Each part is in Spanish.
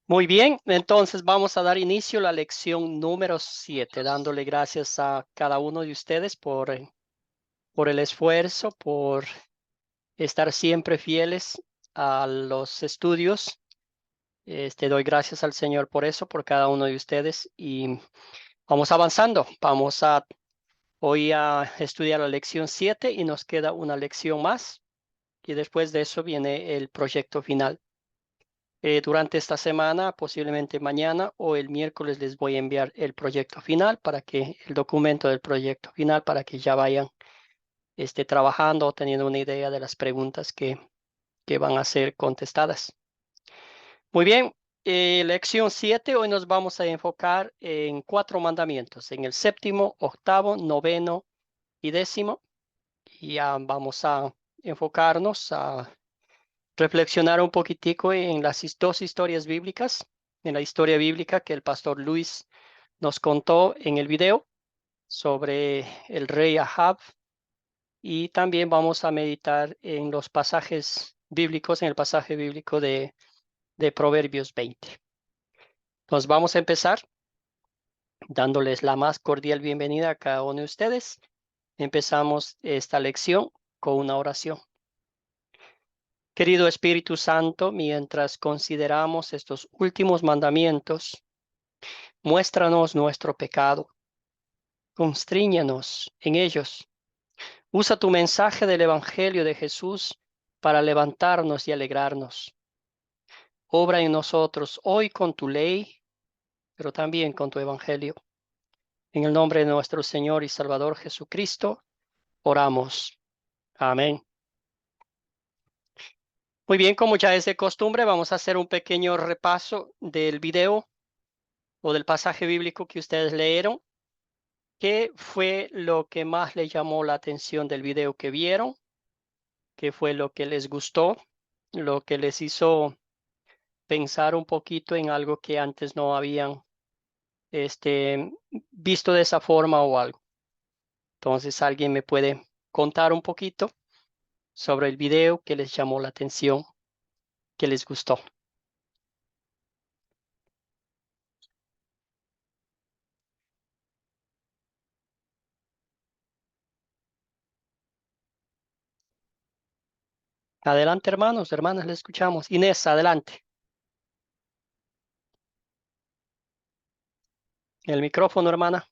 Muy bien, entonces vamos a dar inicio a la lección número 7, dándole gracias a cada uno de ustedes por el esfuerzo, por estar siempre fieles a los estudios. Doy gracias al Señor por eso, por cada uno de ustedes y vamos avanzando. Hoy a estudiar la lección 7 y nos queda una lección más y después de eso viene el proyecto final. Durante esta semana, posiblemente mañana o el miércoles, les voy a enviar el proyecto final el documento del proyecto final para que ya vayan trabajando o teniendo una idea de las preguntas que van a ser contestadas. Muy bien, lección 7, hoy nos vamos a enfocar en 4 mandamientos, en el séptimo, octavo, noveno y décimo. Y ya vamos a enfocarnos a reflexionar un poquitico en las dos historias bíblicas, en la historia bíblica que el pastor Luis nos contó en el video sobre el rey Ahab, y también vamos a meditar en los pasajes bíblicos, en el pasaje bíblico de Proverbios 20. Entonces vamos a empezar dándoles la más cordial bienvenida a cada uno de ustedes. Empezamos esta lección con una oración. Querido Espíritu Santo, mientras consideramos estos últimos mandamientos, muéstranos nuestro pecado, constríñanos en ellos. Usa tu mensaje del Evangelio de Jesús para levantarnos y alegrarnos. Obra en nosotros hoy con tu ley, pero también con tu Evangelio. En el nombre de nuestro Señor y Salvador Jesucristo, oramos. Amén. Muy bien, como ya es de costumbre, vamos a hacer un pequeño repaso del video o del pasaje bíblico que ustedes leyeron. ¿Qué fue lo que más les llamó la atención del video que vieron? ¿Qué fue lo que les gustó? Lo que les hizo pensar un poquito en algo que antes no habían visto de esa forma o algo. Entonces, ¿alguien me puede contar un poquito sobre el video que les llamó la atención, que les gustó? Adelante, hermanos, hermanas, le escuchamos. Inés, adelante. El micrófono, hermana.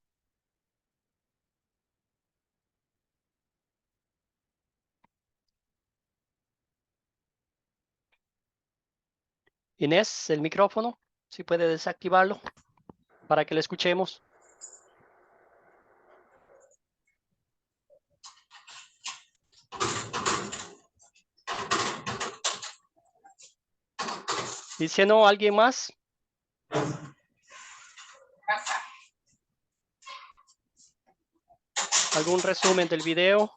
Inés, el micrófono, si puede desactivarlo para que le escuchemos. Dice no, ¿alguien más? ¿Algún resumen del video?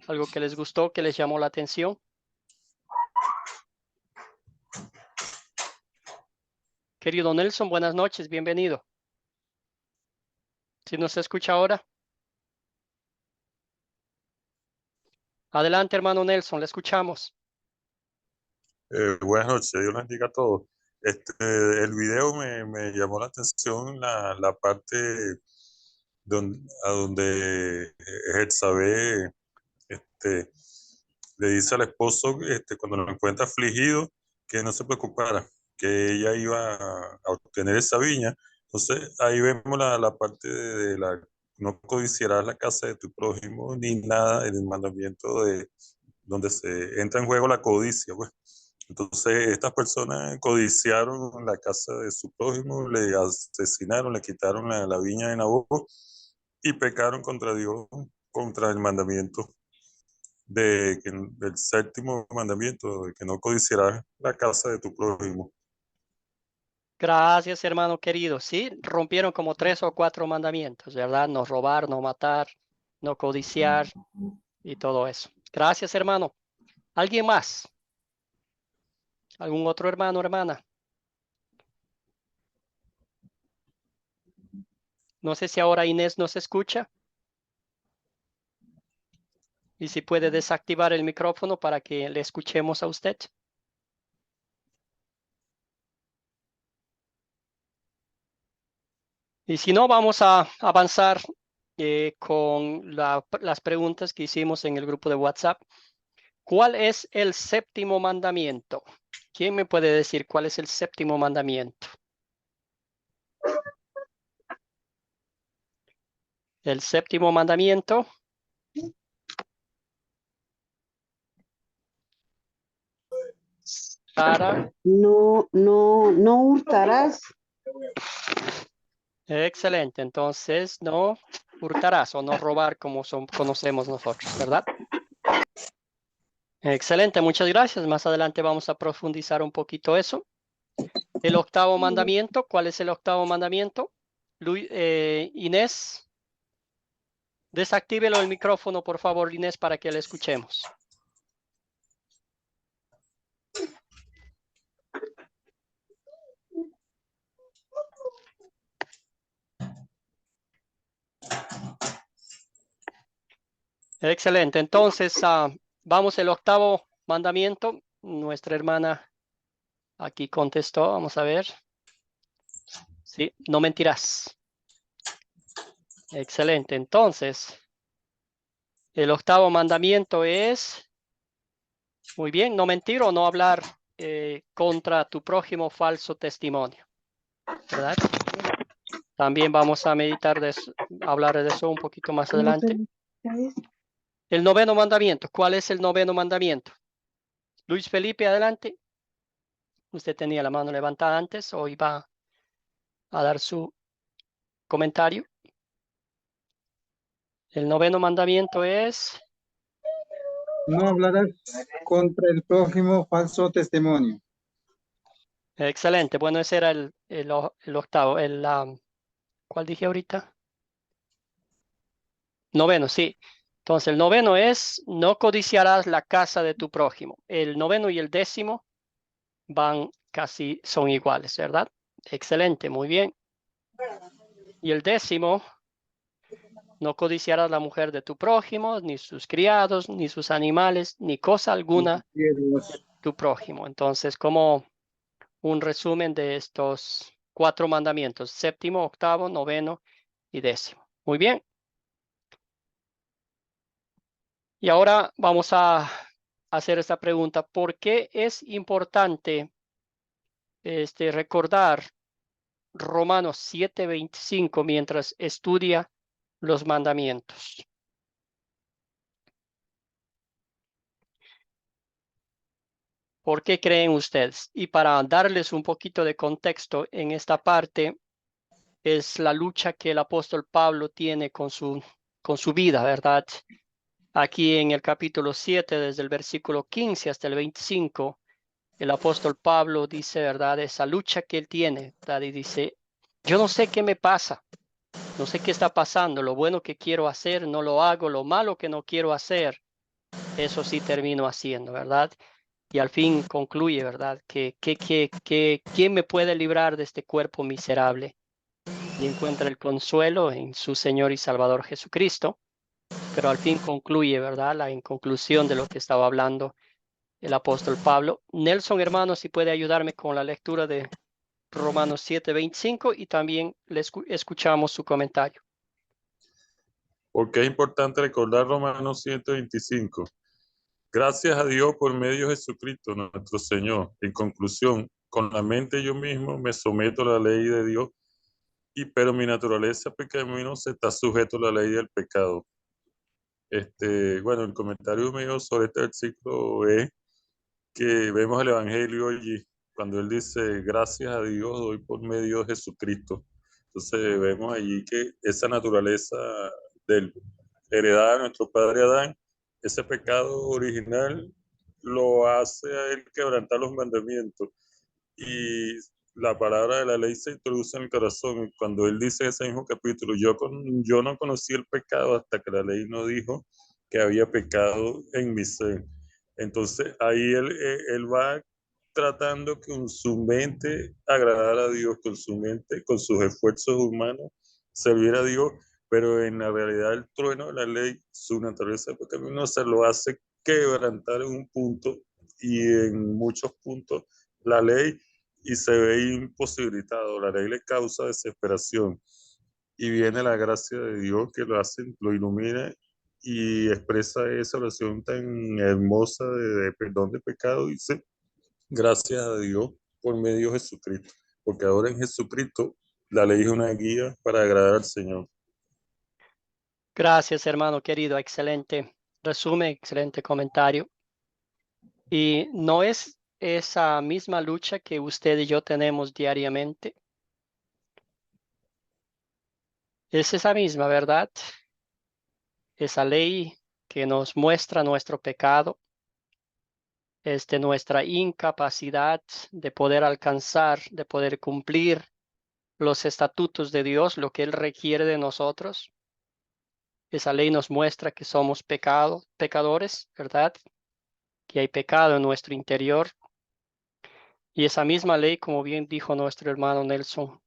¿Algo que les gustó, que les llamó la atención? Querido Nelson, buenas noches, bienvenido. Si nos escucha ahora. Adelante, hermano Nelson, le escuchamos. Buenas noches, Dios les bendiga a todos. El video me llamó la atención la parte donde Jezabel este, le dice al esposo cuando lo encuentra afligido que no se preocupara, que ella iba a obtener esa viña. Entonces ahí vemos la parte de la no codiciarás la casa de tu prójimo ni nada en el mandamiento de donde se entra en juego la codicia, pues. Entonces, estas personas codiciaron la casa de su prójimo, le asesinaron, le quitaron la viña de Nabot y pecaron contra Dios, contra el mandamiento del séptimo mandamiento, de que no codiciarás la casa de tu prójimo. Gracias, hermano querido. Sí, rompieron como 3 o 4 mandamientos, ¿verdad? No robar, no matar, no codiciar y todo eso. Gracias, hermano. ¿Alguien más? ¿Algún otro hermano, hermana? No sé si ahora Inés nos escucha. Y si puede desactivar el micrófono para que le escuchemos a usted. Y si no, vamos a avanzar con las preguntas que hicimos en el grupo de WhatsApp. ¿Cuál es el séptimo mandamiento? ¿Quién me puede decir cuál es el séptimo mandamiento? El séptimo mandamiento. Sara. No hurtarás. Excelente. Entonces, no hurtarás o no robar como conocemos nosotros, ¿verdad? Excelente, muchas gracias. Más adelante vamos a profundizar un poquito eso. El octavo mandamiento, ¿cuál es el octavo mandamiento? Inés, desactívelo el micrófono, por favor, Inés, para que le escuchemos. Excelente, entonces vamos el octavo mandamiento. Nuestra hermana aquí contestó, vamos a ver. Sí, no mentirás. Excelente, entonces el octavo mandamiento es, muy bien, no mentir o no hablar contra tu prójimo falso testimonio, ¿verdad? También vamos a meditar de eso, hablar de eso un poquito más adelante. El noveno mandamiento, ¿cuál es el noveno mandamiento? Luis Felipe, adelante. Usted tenía la mano levantada antes o iba a dar su comentario. El noveno mandamiento es... No hablarás contra el prójimo falso testimonio. Excelente. Bueno, ese era el octavo. ¿Cuál dije ahorita? Noveno, sí. Entonces, el noveno es, no codiciarás la casa de tu prójimo. El noveno y el décimo son iguales, ¿verdad? Excelente, muy bien. Y el décimo, no codiciarás la mujer de tu prójimo, ni sus criados, ni sus animales, ni cosa alguna de tu prójimo. Entonces, como un resumen de estos 4 mandamientos: séptimo, octavo, noveno y décimo. Muy bien. Y ahora vamos a hacer esta pregunta: ¿por qué es importante recordar Romanos 7:25 mientras estudia los mandamientos? ¿Por qué creen ustedes? Y para darles un poquito de contexto en esta parte, es la lucha que el apóstol Pablo tiene con su vida, ¿verdad? Aquí en el capítulo 7, desde el versículo 15 hasta el 25, el apóstol Pablo dice, ¿verdad? Esa lucha que él tiene, ¿verdad? Y dice, yo no sé qué me pasa, no sé qué está pasando, lo bueno que quiero hacer no lo hago, lo malo que no quiero hacer, eso sí termino haciendo, ¿verdad? Y al fin concluye, ¿verdad? ¿Quién me puede librar de este cuerpo miserable? Y encuentra el consuelo en su Señor y Salvador Jesucristo, pero al fin concluye, ¿verdad? En conclusión de lo que estaba hablando el apóstol Pablo. Nelson, hermano, si puede ayudarme con la lectura de Romanos 7:25 y también escuchamos su comentario. Porque es importante recordar Romanos 125. Gracias a Dios por medio de Jesucristo, nuestro Señor. En conclusión, con la mente yo mismo me someto a la ley de Dios, pero mi naturaleza pecaminosa está sujeto a la ley del pecado. Bueno, el comentario mío sobre este versículo es que vemos el Evangelio allí, cuando él dice, gracias a Dios doy por medio de Jesucristo. Entonces vemos allí que esa naturaleza heredada de nuestro padre Adán, ese pecado original lo hace a él quebrantar los mandamientos. Y la palabra de la ley se introduce en el corazón. Cuando él dice en ese mismo capítulo, yo no conocí el pecado hasta que la ley no dijo que había pecado en mi ser. Entonces ahí él va tratando con su mente agradar a Dios, con su mente, con sus esfuerzos humanos, servir a Dios, pero en la realidad el trueno de la ley, su naturaleza pecaminosa lo hace quebrantar en un punto y en muchos puntos la ley y se ve imposibilitado. La ley le causa desesperación. y viene la gracia de Dios que lo hace, lo ilumina y expresa esa oración tan hermosa de perdón de pecado. Dice, gracias a Dios por medio de Jesucristo, porque ahora en Jesucristo la ley es una guía para agradar al Señor. Gracias, hermano querido. Excelente resumen, excelente comentario. Y no es esa misma lucha que usted y yo tenemos diariamente. Es esa misma, ¿verdad? Esa ley que nos muestra nuestro pecado, nuestra incapacidad de poder alcanzar, de poder cumplir los estatutos de Dios, lo que Él requiere de nosotros. Esa ley nos muestra que somos pecadores, ¿verdad? Que hay pecado en nuestro interior. Y esa misma ley, como bien dijo nuestro hermano Nelson,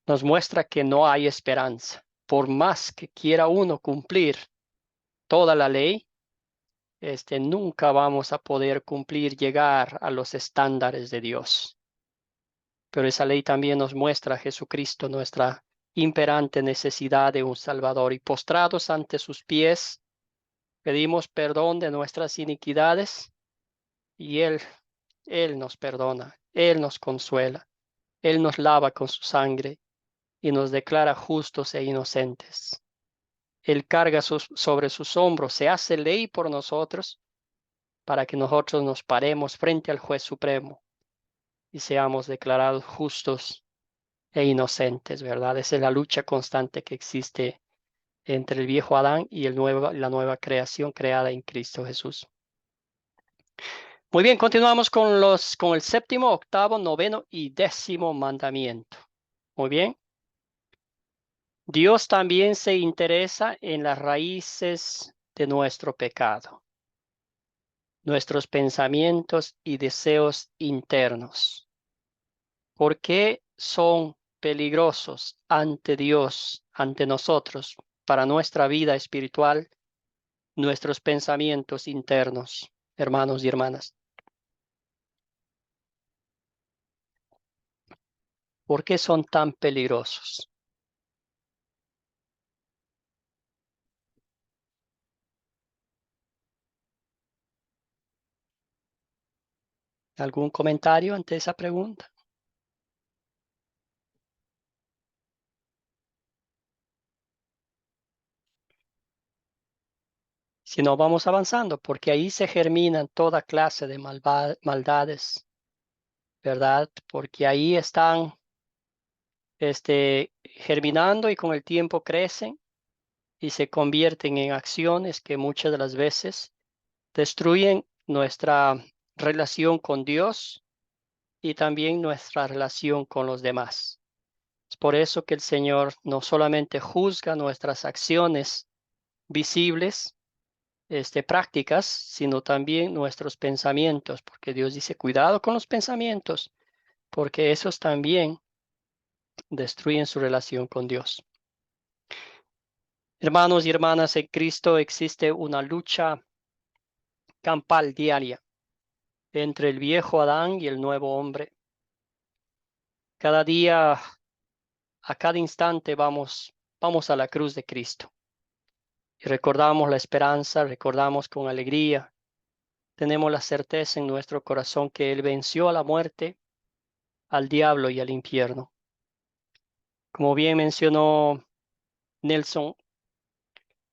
nos muestra que no hay esperanza. Por más que quiera uno cumplir toda la ley, nunca vamos a poder cumplir, llegar a los estándares de Dios. Pero esa ley también nos muestra a Jesucristo, nuestra imperante necesidad de un Salvador. Y postrados ante sus pies, pedimos perdón de nuestras iniquidades y Él nos perdona, Él nos consuela, Él nos lava con su sangre y nos declara justos e inocentes. Él carga sobre sus hombros, se hace ley por nosotros para que nosotros nos paremos frente al juez supremo y seamos declarados justos e inocentes, ¿verdad? Esa es la lucha constante que existe entre el viejo Adán y la nueva creación creada en Cristo Jesús. Muy bien, continuamos con el séptimo, octavo, noveno y décimo mandamiento. Muy bien. Dios también se interesa en las raíces de nuestro pecado, nuestros pensamientos y deseos internos. ¿Por qué son peligrosos ante Dios, ante nosotros, para nuestra vida espiritual, nuestros pensamientos internos, hermanos y hermanas? ¿Por qué son tan peligrosos? ¿Algún comentario ante esa pregunta? Si no, vamos avanzando, porque ahí se germinan toda clase de maldades, ¿verdad? Porque ahí están germinando y con el tiempo crecen y se convierten en acciones que muchas de las veces destruyen nuestra relación con Dios y también nuestra relación con los demás. Es por eso que el Señor no solamente juzga nuestras acciones visibles, prácticas, sino también nuestros pensamientos, porque Dios dice, cuidado con los pensamientos, porque esos también destruyen su relación con Dios. Hermanos y hermanas, en Cristo existe una lucha campal diaria entre el viejo Adán y el nuevo hombre. Cada día, a cada instante vamos a la cruz de Cristo y recordamos la esperanza, recordamos con alegría, tenemos la certeza en nuestro corazón que Él venció a la muerte, al diablo y al infierno. Como bien mencionó Nelson,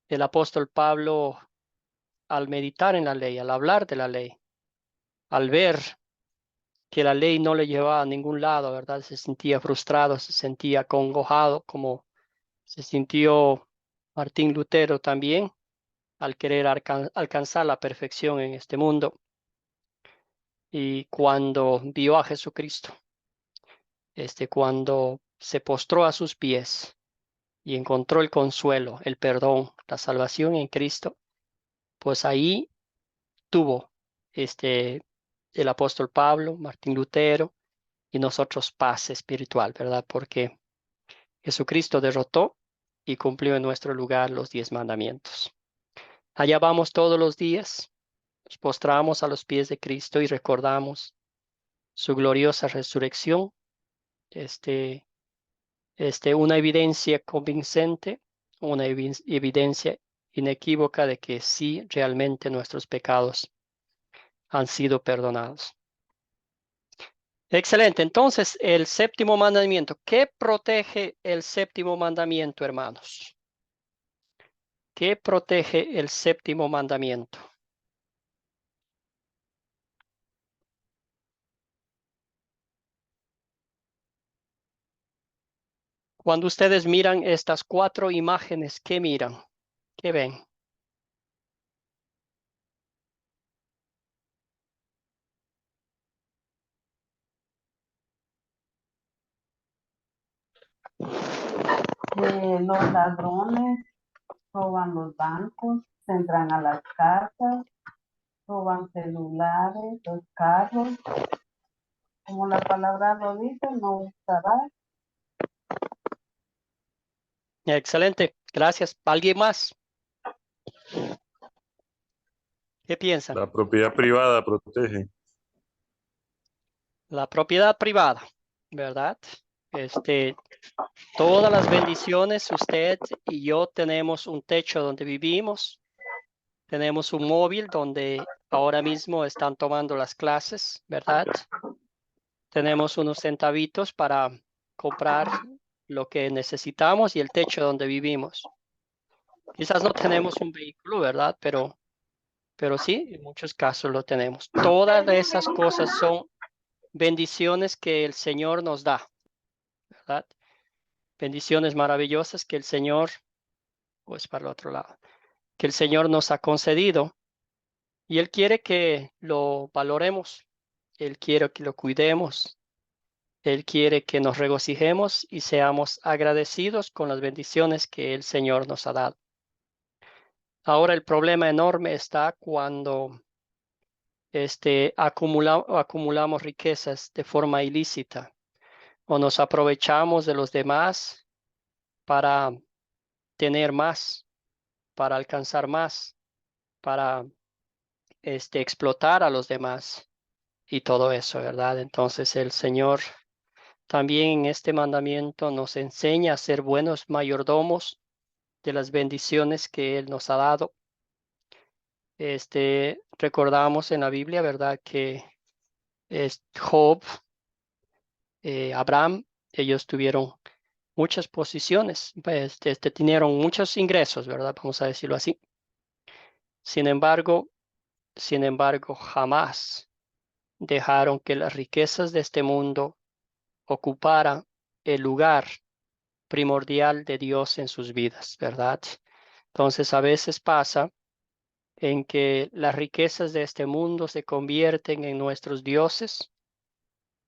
el apóstol Pablo, al meditar en la ley, al hablar de la ley, al ver que la ley no le llevaba a ningún lado, ¿verdad? Se sentía frustrado, se sentía acongojado, como se sintió Martín Lutero también, al querer alcanzar la perfección en este mundo. Y cuando vio a Jesucristo, cuando se postró a sus pies y encontró el consuelo, el perdón, la salvación en Cristo, pues ahí tuvo el apóstol Pablo, Martín Lutero y nosotros paz espiritual, ¿verdad? Porque Jesucristo derrotó y cumplió en nuestro lugar los 10 mandamientos. Allá vamos todos los días, nos postramos a los pies de Cristo y recordamos su gloriosa resurrección, una evidencia convincente, una evidencia inequívoca de que sí, realmente nuestros pecados han sido perdonados. Excelente. Entonces, el séptimo mandamiento. ¿Qué protege el séptimo mandamiento, hermanos? ¿Qué protege el séptimo mandamiento? Cuando ustedes miran estas 4 imágenes, ¿qué miran? ¿Qué ven? Los ladrones roban los bancos, se entran a las casas, roban celulares, los carros. Como la palabra lo dice, no usarás. Excelente. Gracias. ¿Alguien más? ¿Qué piensan? La propiedad privada protege. La propiedad privada, ¿verdad? Todas las bendiciones, usted y yo tenemos un techo donde vivimos, tenemos un móvil donde ahora mismo están tomando las clases, ¿verdad? Tenemos unos centavitos para comprar lo que necesitamos y el techo donde vivimos. Quizás no tenemos un vehículo, ¿verdad? Pero sí, en muchos casos lo tenemos. Todas esas cosas son bendiciones que el Señor nos da, ¿verdad? Bendiciones maravillosas que el Señor, pues para el otro lado, que el Señor nos ha concedido y Él quiere que lo valoremos, Él quiere que lo cuidemos, Él quiere que nos regocijemos y seamos agradecidos con las bendiciones que el Señor nos ha dado. Ahora el problema enorme está cuando acumulamos riquezas de forma ilícita o nos aprovechamos de los demás para tener más, para alcanzar más, para explotar a los demás y todo eso, ¿verdad? Entonces el Señor también en este mandamiento nos enseña a ser buenos mayordomos de las bendiciones que Él nos ha dado. Recordamos en la Biblia, ¿verdad? Que Job, Abraham, ellos tuvieron muchas posiciones, pues, tuvieron muchos ingresos, ¿verdad? Vamos a decirlo así. Sin embargo, jamás dejaron que las riquezas de este mundo ocuparan el lugar primordial de Dios en sus vidas, ¿verdad? Entonces, a veces pasa en que las riquezas de este mundo se convierten en nuestros dioses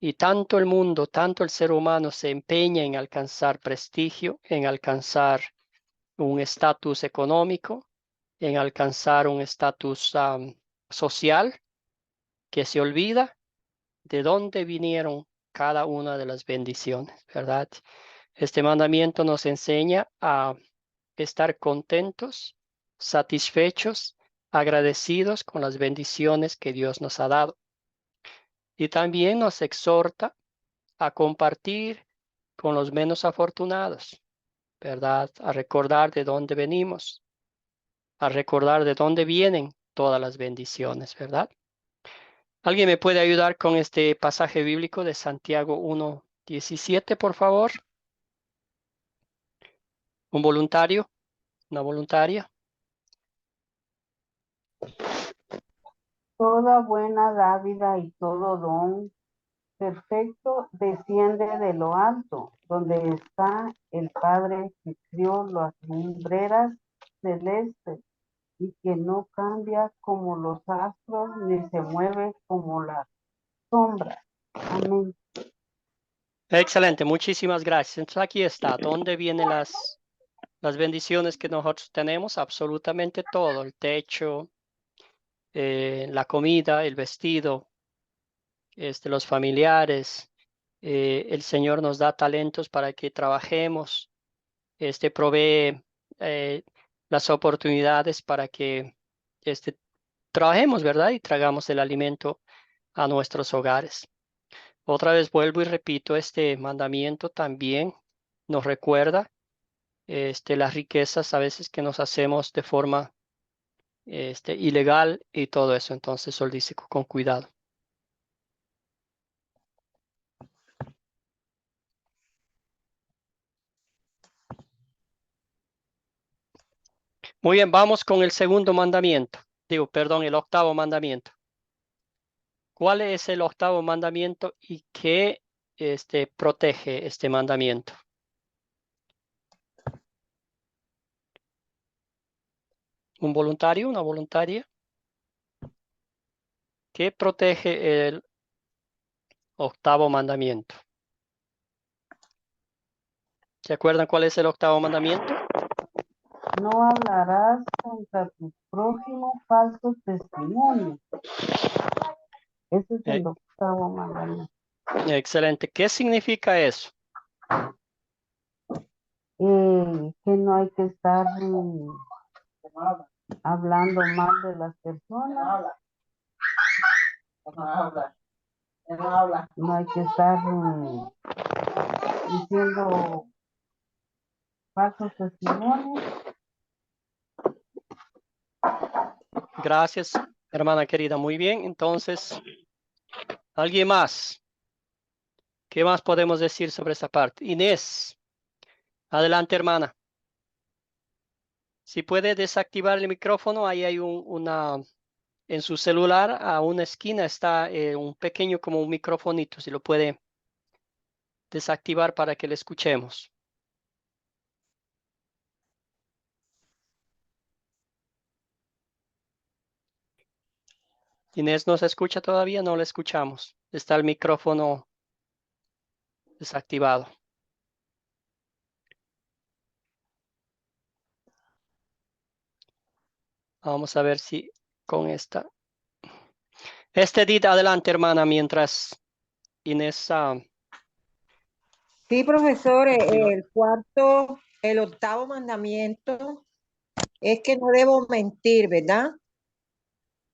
y tanto el mundo, tanto el ser humano se empeña en alcanzar prestigio, en alcanzar un estatus económico, en alcanzar un estatus social, que se olvida de dónde vinieron cada una de las bendiciones, ¿verdad? Este mandamiento nos enseña a estar contentos, satisfechos, agradecidos con las bendiciones que Dios nos ha dado. Y también nos exhorta a compartir con los menos afortunados, ¿verdad? A recordar de dónde venimos, a recordar de dónde vienen todas las bendiciones, ¿verdad? ¿Alguien me puede ayudar con este pasaje bíblico de Santiago 1:17, por favor? ¿Un voluntario? ¿Una voluntaria? Toda buena dávida y todo don perfecto desciende de lo alto, donde está el Padre que crió las lumbreras celestes y que no cambia como los astros ni se mueve como las sombras. Amén. Excelente, muchísimas gracias. Entonces aquí está, ¿dónde vienen las bendiciones que nosotros tenemos? Absolutamente todo, el techo, la comida, el vestido, los familiares. El Señor nos da talentos para que trabajemos, provee las oportunidades para que trabajemos, ¿verdad? Y tragamos el alimento a nuestros hogares. Otra vez vuelvo y repito, este mandamiento también nos recuerda las riquezas a veces que nos hacemos de forma ilegal y todo eso. Entonces Sol dice con cuidado. Muy bien, vamos con el segundo mandamiento. Digo, perdón, el octavo mandamiento. ¿Cuál es el octavo mandamiento y qué protege este mandamiento? ¿Un voluntario, una voluntaria? ¿Qué protege el octavo mandamiento? ¿Se acuerdan cuál es el octavo mandamiento? No hablarás contra tu prójimo falso testimonio. Ese es el octavo mandamiento. Excelente. ¿Qué significa eso? Que no hay que estar hablando mal de las personas. No hay que estar diciendo falsos testimonios. Gracias, hermana querida. Muy bien. Entonces, ¿alguien más? ¿Qué más podemos decir sobre esta parte? Inés, adelante, hermana. Si puede desactivar el micrófono, ahí hay en su celular, a una esquina está un pequeño como un microfonito. Si lo puede desactivar para que le escuchemos. Inés, ¿no se escucha todavía? No le escuchamos. Está el micrófono desactivado. Vamos a ver si con esta. Edith, adelante, hermana, mientras Inés. Sí, profesor, Activa. el octavo mandamiento es que no debo mentir, ¿verdad?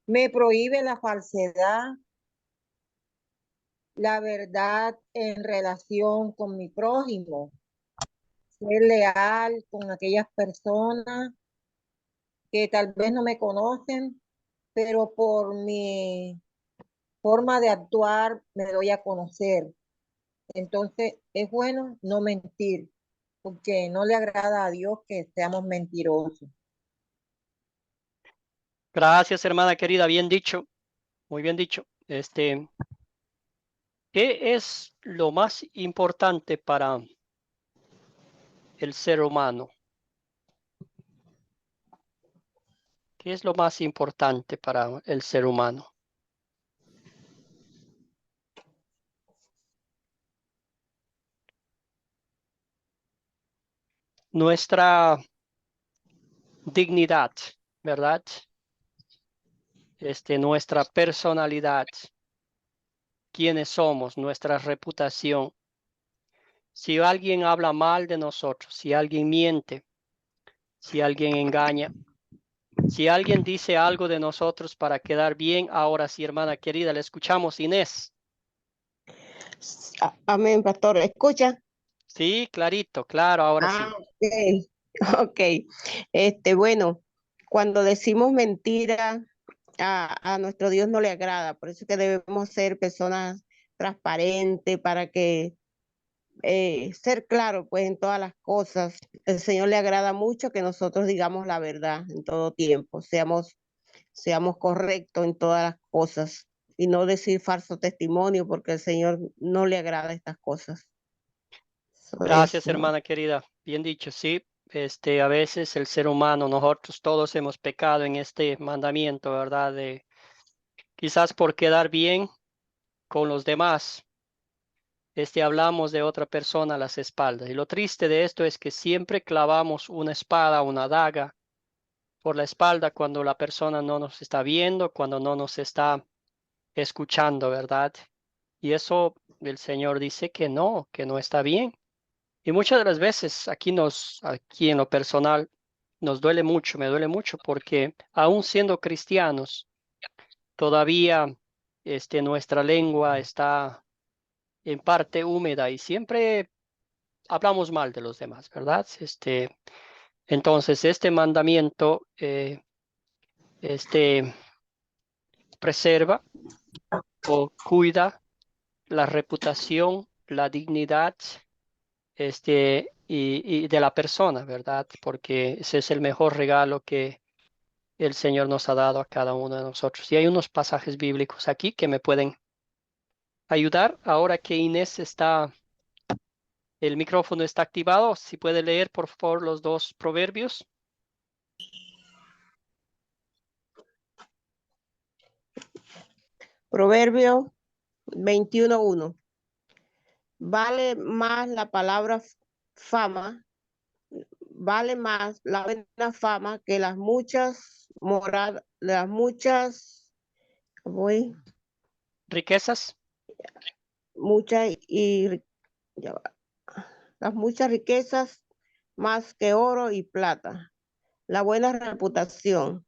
Me prohíbe la falsedad, la verdad en relación con mi prójimo, ser leal con aquellas personas que tal vez no me conocen, pero por mi forma de actuar me doy a conocer. Entonces, es bueno no mentir, porque no le agrada a Dios que seamos mentirosos. Gracias, hermana querida. Bien dicho. Muy bien dicho. ¿Qué es lo más importante para el ser humano? ¿Qué es lo más importante para el ser humano? Nuestra dignidad, ¿verdad? Nuestra personalidad, quiénes somos, nuestra reputación. Si alguien habla mal de nosotros, si alguien miente, si alguien engaña, si alguien dice algo de nosotros para quedar bien, ahora sí, hermana querida, le escuchamos, Inés. Amén, pastor. ¿Escucha? Sí, clarito, claro, ahora sí. Ok. Ok. Bueno, cuando decimos mentira, a nuestro Dios no le agrada. Por eso es que debemos ser personas transparentes para que ser claro pues en todas las cosas. El Señor le agrada mucho que nosotros digamos la verdad en todo tiempo, seamos correctos en todas las cosas y no decir falso testimonio porque el Señor no le agrada estas cosas. Gracias, hermana querida. Bien dicho, sí. A veces el ser humano, nosotros todos hemos pecado en este mandamiento, ¿verdad? De quizás por quedar bien con los demás, hablamos de otra persona a las espaldas. Y lo triste de esto es que siempre clavamos una espada, una daga por la espalda cuando la persona no nos está viendo, cuando no nos está escuchando, ¿verdad? Y eso el Señor dice que no está bien. Y muchas de las veces aquí en lo personal, nos duele mucho, me duele mucho porque aún siendo cristianos, todavía nuestra lengua está en parte húmeda y siempre hablamos mal de los demás, ¿verdad? Entonces, este mandamiento preserva o cuida la reputación, la dignidad y de la persona, ¿verdad? Porque ese es el mejor regalo que el Señor nos ha dado a cada uno de nosotros. Y hay unos pasajes bíblicos aquí que me pueden ayudar. Ahora que Inés el micrófono está activado, si puede leer, por favor, los dos proverbios. Proverbio 21:1. Vale más la palabra fama, vale más la buena fama que las muchas voy, Riquezas. muchas y ya va. Las muchas riquezas más que oro y plata. La buena reputación.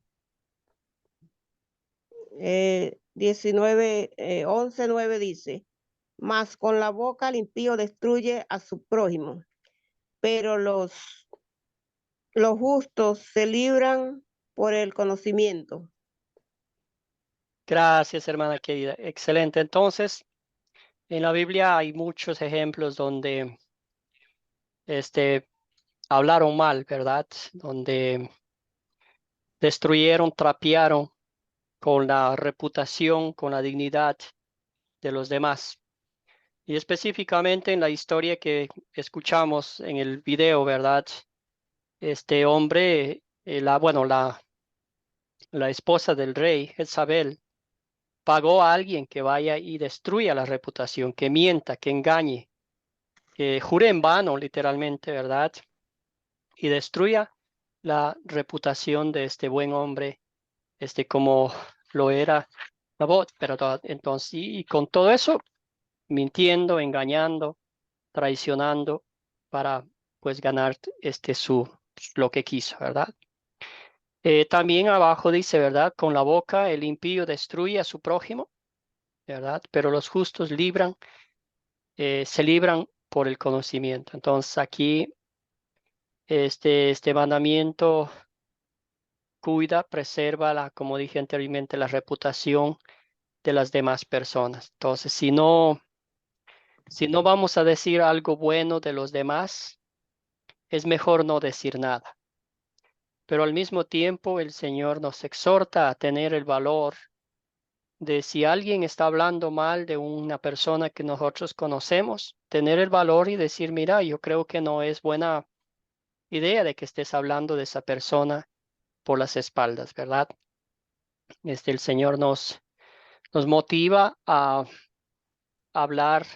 11:9 dice, mas con la boca el impío destruye a su prójimo, pero los justos se libran por el conocimiento. Gracias, hermana querida. Excelente. Entonces, en la Biblia hay muchos ejemplos donde hablaron mal, ¿verdad? Donde destruyeron, trapearon con la reputación, con la dignidad de los demás. Y específicamente en la historia que escuchamos en el video, ¿verdad? Este hombre, la esposa del rey, Jezabel, pagó a alguien que vaya y destruya la reputación, que mienta, que engañe, que jure en vano, literalmente, ¿verdad? Y destruya la reputación de este buen hombre, como lo era Nabot, pero entonces, y con todo eso, mintiendo, engañando, traicionando para pues ganar lo que quiso, ¿verdad? También abajo dice, ¿verdad? Con la boca el impío destruye a su prójimo, ¿verdad? Pero los justos se libran por el conocimiento. Entonces aquí este mandamiento cuida, preserva como dije anteriormente, la reputación de las demás personas. Entonces, si no vamos a decir algo bueno de los demás, es mejor no decir nada. Pero al mismo tiempo el Señor nos exhorta a tener el valor de si alguien está hablando mal de una persona que nosotros conocemos, tener el valor y decir, mira, yo creo que no es buena idea de que estés hablando de esa persona por las espaldas, ¿verdad? El Señor nos motiva a hablar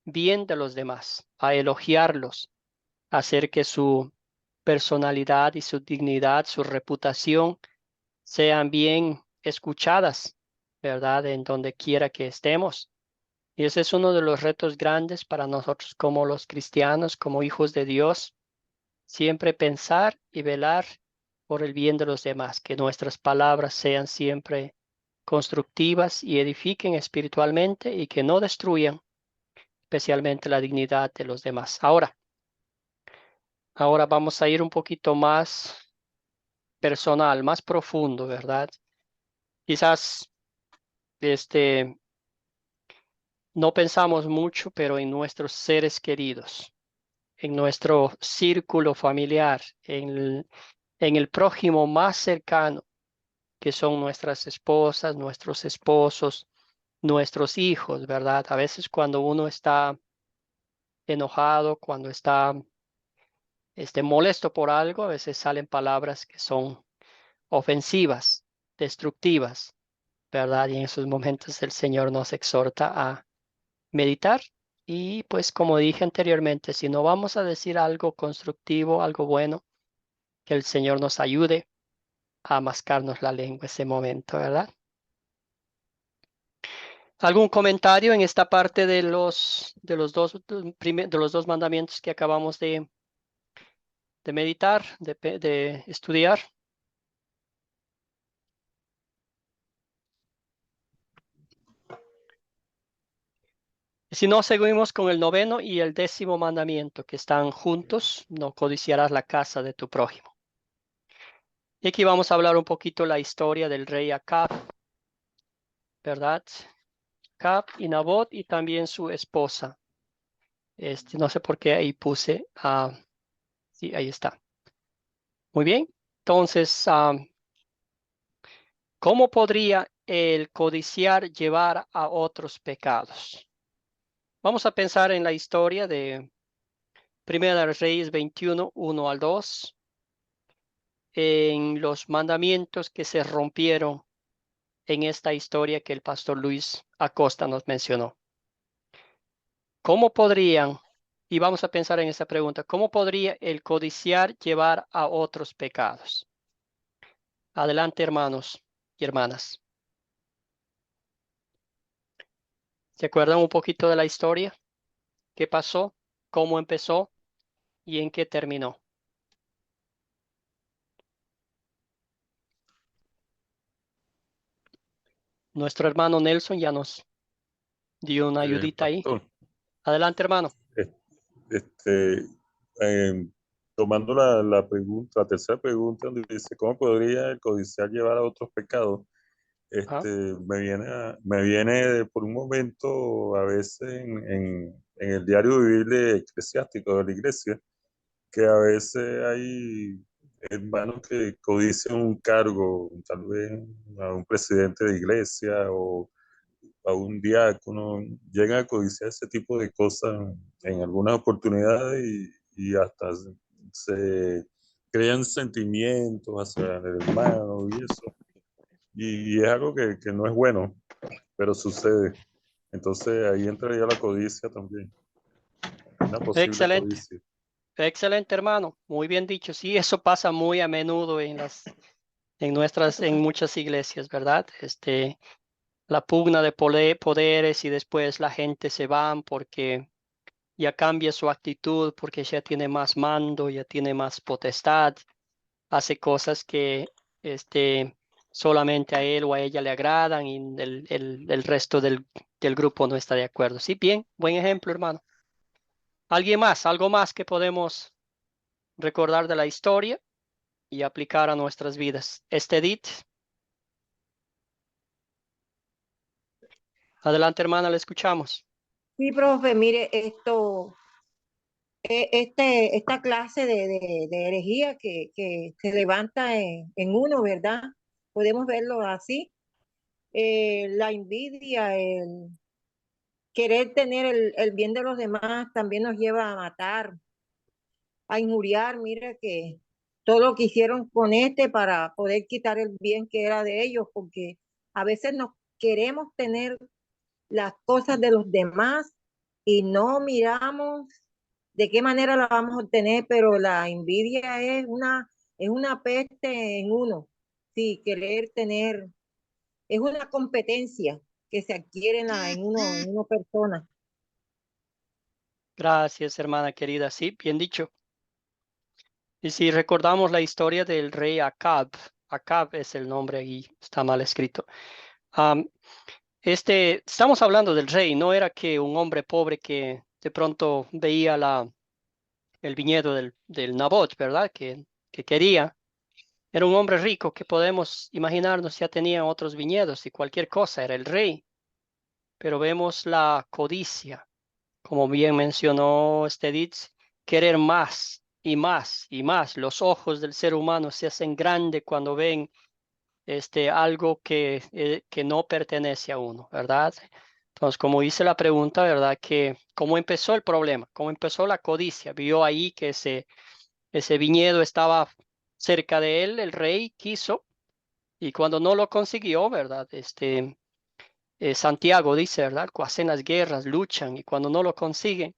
bien de los demás, a elogiarlos, a hacer que su personalidad y su dignidad, su reputación sean bien escuchadas, ¿verdad? En donde quiera que estemos. Y ese es uno de los retos grandes para nosotros como los cristianos, como hijos de Dios, siempre pensar y velar por el bien de los demás, que nuestras palabras sean siempre constructivas y edifiquen espiritualmente y que no destruyan especialmente la dignidad de los demás. Ahora vamos a ir un poquito más personal, más profundo, ¿verdad? Quizás no pensamos mucho, pero en nuestros seres queridos, en nuestro círculo familiar, en el prójimo más cercano, que son nuestras esposas, nuestros esposos, nuestros hijos, ¿verdad? A veces cuando uno está enojado, cuando está molesto por algo, a veces salen palabras que son ofensivas, destructivas, ¿verdad? Y en esos momentos el Señor nos exhorta a meditar y pues como dije anteriormente, si no vamos a decir algo constructivo, algo bueno, que el Señor nos ayude a mascarnos la lengua ese momento, ¿verdad? ¿Algún comentario en esta parte de los dos mandamientos que acabamos de meditar, de estudiar? Si no, seguimos con el 9º y el 10º mandamiento, que están juntos. No codiciarás la casa de tu prójimo. Y aquí vamos a hablar un poquito la historia del rey Acab, ¿verdad? Acab y Nabot y también su esposa. No sé por qué ahí puse. Sí, ahí está. Muy bien. Entonces, ¿cómo podría el codiciar llevar a otros pecados? Vamos a pensar en la historia de Primera de Reyes 21, 1 al 2, en los mandamientos que se rompieron en esta historia que el pastor Luis Acosta nos mencionó. ¿Cómo podrían, y vamos a pensar en esta pregunta, cómo podría el codiciar llevar a otros pecados? Adelante, hermanos y hermanas. ¿Se acuerdan un poquito de la historia? ¿Qué pasó? ¿Cómo empezó? ¿Y en qué terminó? Nuestro hermano Nelson ya nos dio una ayudita ahí. Pastor, Adelante, hermano. este, tomando la pregunta, la tercera pregunta, donde dice, ¿cómo podría el codiciar llevar a otros pecados? Ajá. Me viene por un momento a veces en el diario vivir eclesiástico de la iglesia, que a veces hay hermanos que codician un cargo, tal vez a un presidente de iglesia o a un diácono, llegan a codiciar ese tipo de cosas en algunas oportunidades y hasta se crean sentimientos hacia el hermano y eso. Y es algo que no es bueno, pero sucede. Entonces ahí entra ya la codicia también, una posible Excelente. codicia. Excelente, hermano. Muy bien dicho. Sí, eso pasa muy a menudo en muchas iglesias, ¿verdad? La pugna de poderes y después la gente se van porque ya cambia su actitud, porque ya tiene más mando, ya tiene más potestad, hace cosas que solamente a él o a ella le agradan y el resto del grupo no está de acuerdo. Sí, bien, buen ejemplo, hermano. ¿Alguien más? ¿Algo más que podemos recordar de la historia y aplicar a nuestras vidas? Edith. Adelante, hermana, le escuchamos. Sí, profe, mire, esta clase de herejía que se levanta en uno, ¿verdad? Podemos verlo así. La envidia, el querer tener el bien de los demás también nos lleva a matar, a injuriar. Mira que todo lo que hicieron con para poder quitar el bien que era de ellos, porque a veces nos queremos tener las cosas de los demás y no miramos de qué manera la vamos a obtener, pero la envidia es una peste en uno. Sí, querer tener, es una competencia que se adquiere en una persona. Gracias, hermana querida. Sí, bien dicho. Y si recordamos la historia del rey Acab, Acab es el nombre ahí, está mal escrito. Am, estamos hablando del rey, no era que un hombre pobre que de pronto veía el viñedo del Nabot, ¿verdad? Que quería. Era un hombre rico que podemos imaginarnos ya tenía otros viñedos y cualquier cosa, era el rey. Pero vemos la codicia, como bien mencionó Edith, querer más y más y más. Los ojos del ser humano se hacen grandes cuando ven algo que no pertenece a uno, ¿verdad? Entonces, como hice la pregunta, ¿verdad? Que cómo empezó el problema, cómo empezó la codicia. Vio ahí que ese viñedo estaba cerca de él, el rey quiso, y cuando no lo consiguió, ¿verdad? Santiago dice, ¿verdad? Hacen las guerras, luchan, y cuando no lo consiguen,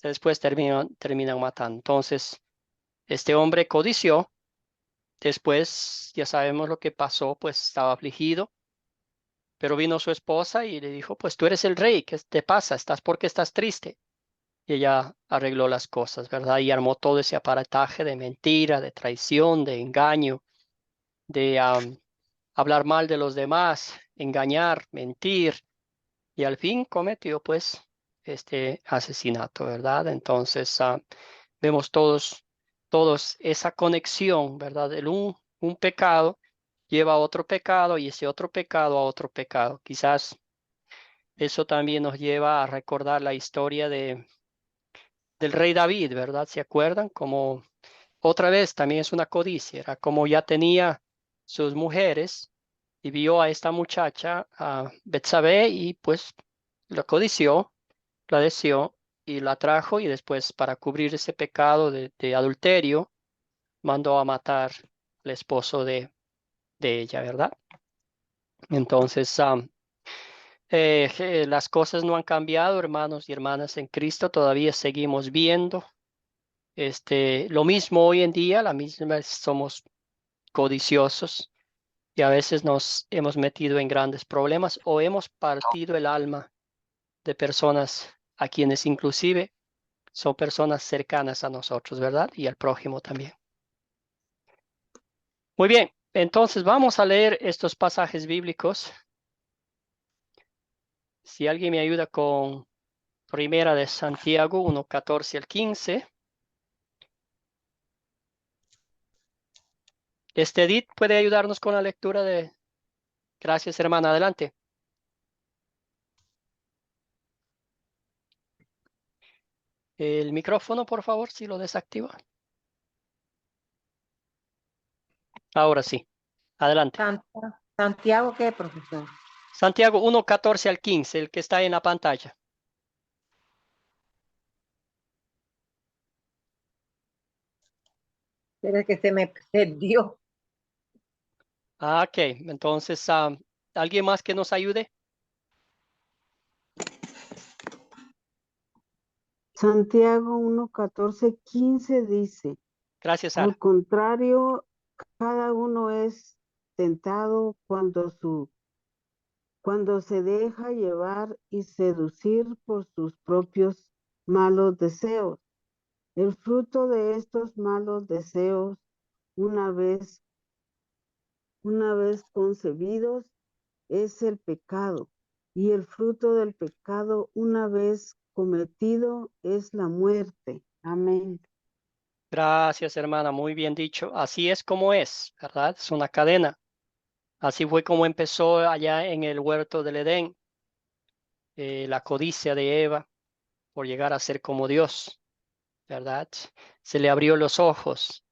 después terminan matando. Entonces, este hombre codició. Después ya sabemos lo que pasó, pues estaba afligido, pero vino su esposa y le dijo, pues tú eres el rey, ¿qué te pasa? ¿Por qué estás triste? Y ella arregló las cosas, ¿verdad? Y armó todo ese aparataje de mentira, de traición, de engaño, de hablar mal de los demás, engañar, mentir, y al fin cometió, pues, este asesinato, ¿verdad? Entonces, vemos todos esa conexión, ¿verdad? Un pecado lleva a otro pecado y ese otro pecado a otro pecado. Quizás eso también nos lleva a recordar la historia del rey David, ¿verdad? ¿Se acuerdan? Como otra vez también es una codicia, era como ya tenía sus mujeres y vio a esta muchacha, a Betsabé, y pues la codició, la deseó y la trajo y después para cubrir ese pecado de adulterio mandó a matar al esposo de ella, ¿verdad? Entonces, las cosas no han cambiado, hermanos y hermanas en Cristo, todavía seguimos viendo lo mismo hoy en día, la misma, somos codiciosos y a veces nos hemos metido en grandes problemas o hemos partido el alma de personas a quienes inclusive son personas cercanas a nosotros, ¿verdad? Y al prójimo también. Muy bien, entonces vamos a leer estos pasajes bíblicos. Si alguien me ayuda con Primera de Santiago 1, 14 al 15. Edith puede ayudarnos con la lectura de... Gracias, hermana. Adelante. El micrófono, por favor, si lo desactiva. Ahora sí. Adelante. Santiago, ¿qué, profesor? Santiago 1, 14 al 15, el que está en la pantalla. Pero que se me perdió. Ok, entonces, ¿alguien más que nos ayude? Santiago 1, 14, 15 dice, Gracias, al Sara. contrario, cada uno es tentado cuando se deja llevar y seducir por sus propios malos deseos. El fruto de estos malos deseos, una vez concebidos, es el pecado. Y el fruto del pecado, una vez cometido, es la muerte. Amén. Gracias, hermana. Muy bien dicho. Así es como es, ¿verdad? Es una cadena. Así fue como empezó allá en el huerto del Edén, la codicia de Eva por llegar a ser como Dios, ¿verdad? Se le abrió los ojos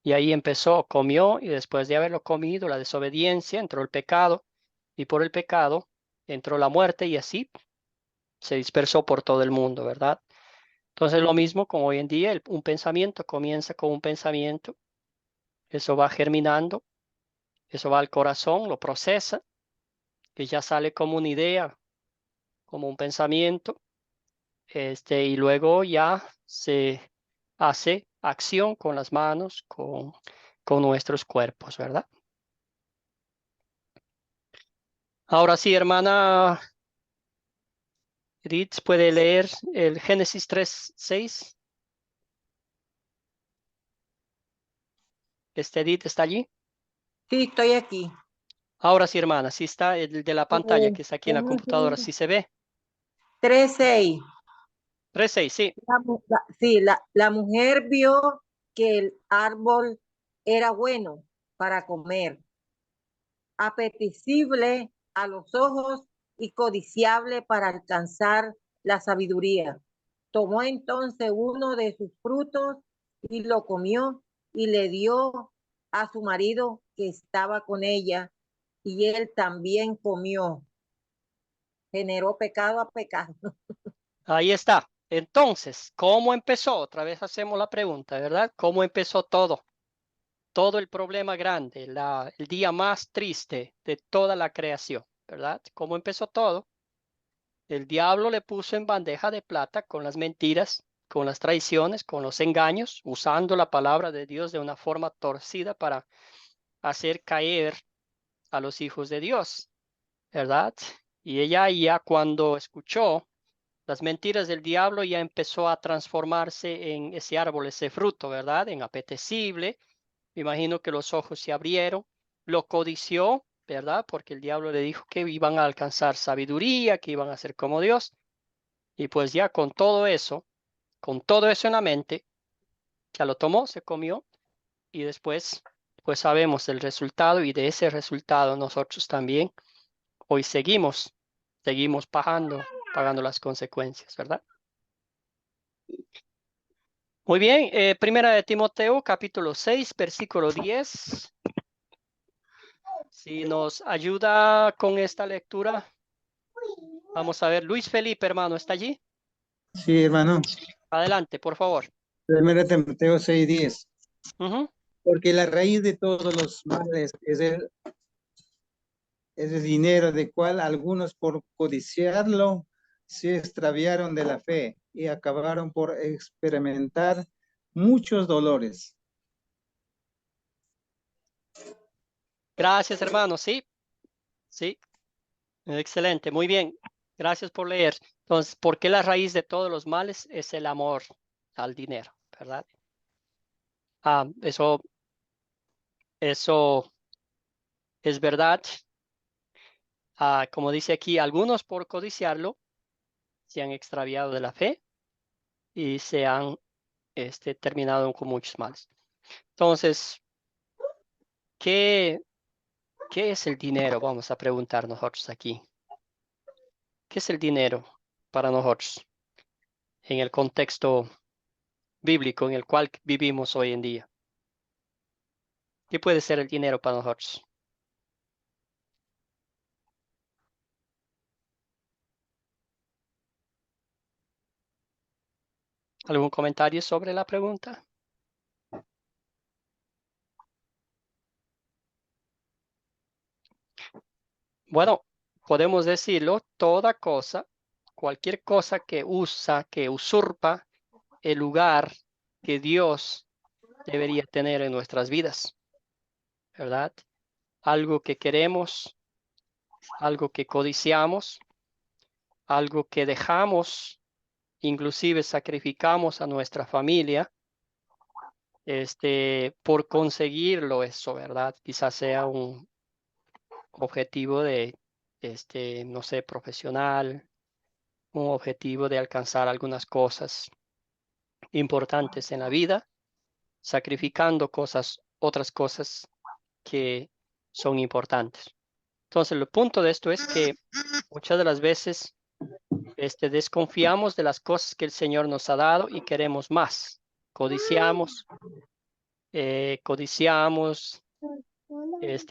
y ahí empezó, comió y después de haberlo comido, la desobediencia, entró el pecado y por el pecado entró la muerte y así se dispersó por todo el mundo, ¿verdad? Entonces lo mismo como hoy en día, un pensamiento comienza con un pensamiento, eso va germinando, eso va al corazón, lo procesa, que ya sale como una idea, como un pensamiento, y luego ya se hace acción con las manos, con nuestros cuerpos, ¿verdad? Ahora sí, hermana Edith, ¿puede leer el Génesis 3:6? Edith está allí. Sí, estoy aquí. Ahora sí, hermana, sí está el de la pantalla que está aquí en la computadora, sí se ve. 3:6. 3:6, sí. Sí, la mujer vio que el árbol era bueno para comer, apetecible a los ojos y codiciable para alcanzar la sabiduría. Tomó entonces uno de sus frutos y lo comió y le dio a su marido que estaba con ella y él también comió. Generó pecado a pecado. Ahí está. Entonces, ¿cómo empezó? Otra vez hacemos la pregunta, ¿verdad? ¿Cómo empezó todo? Todo el problema grande, el día más triste de toda la creación, ¿verdad? ¿Cómo empezó todo? El diablo le puso en bandeja de plata con las mentiras, con las traiciones, con los engaños, usando la palabra de Dios de una forma torcida para hacer caer a los hijos de Dios, ¿verdad? Y ella ya cuando escuchó las mentiras del diablo ya empezó a transformarse en ese árbol, ese fruto, ¿verdad? En apetecible. Me imagino que los ojos se abrieron, lo codició, ¿verdad? Porque el diablo le dijo que iban a alcanzar sabiduría, que iban a ser como Dios. Y pues ya con todo eso en la mente, ya lo tomó, se comió y después pues sabemos el resultado y de ese resultado nosotros también hoy seguimos pagando las consecuencias, ¿verdad? Muy bien, primera de Timoteo, capítulo 6, versículo 10. Si nos ayuda con esta lectura, vamos a ver. Luis Felipe, hermano, ¿está allí? Sí, hermano. Adelante, por favor. 1 Timoteo 6:10. Ujú. Porque la raíz de todos los males es el dinero, de cual algunos por codiciarlo se extraviaron de la fe y acabaron por experimentar muchos dolores. Gracias, hermano. Sí, sí. Excelente, muy bien. Gracias por leer. Entonces, ¿por qué la raíz de todos los males es el amor al dinero, verdad? Eso es verdad. Como dice aquí, algunos por codiciarlo se han extraviado de la fe y se han terminado con muchos males. Entonces, ¿qué es el dinero? Vamos a preguntar nosotros aquí. ¿Qué es el dinero para nosotros en el contexto bíblico en el cual vivimos hoy en día? ¿Qué puede ser el dinero para nosotros? ¿Algún comentario sobre la pregunta? Bueno, podemos decirlo, toda cosa, cualquier cosa que usurpa el lugar que Dios debería tener en nuestras vidas, ¿verdad? Algo que queremos, algo que codiciamos, algo que dejamos, inclusive sacrificamos a nuestra familia, por conseguirlo eso, ¿verdad? Quizás sea un objetivo de, no sé, profesional, un objetivo de alcanzar algunas cosas importantes en la vida, sacrificando otras cosas que son importantes. Entonces, el punto de esto es que muchas de las veces desconfiamos de las cosas que el Señor nos ha dado y queremos más. Codiciamos,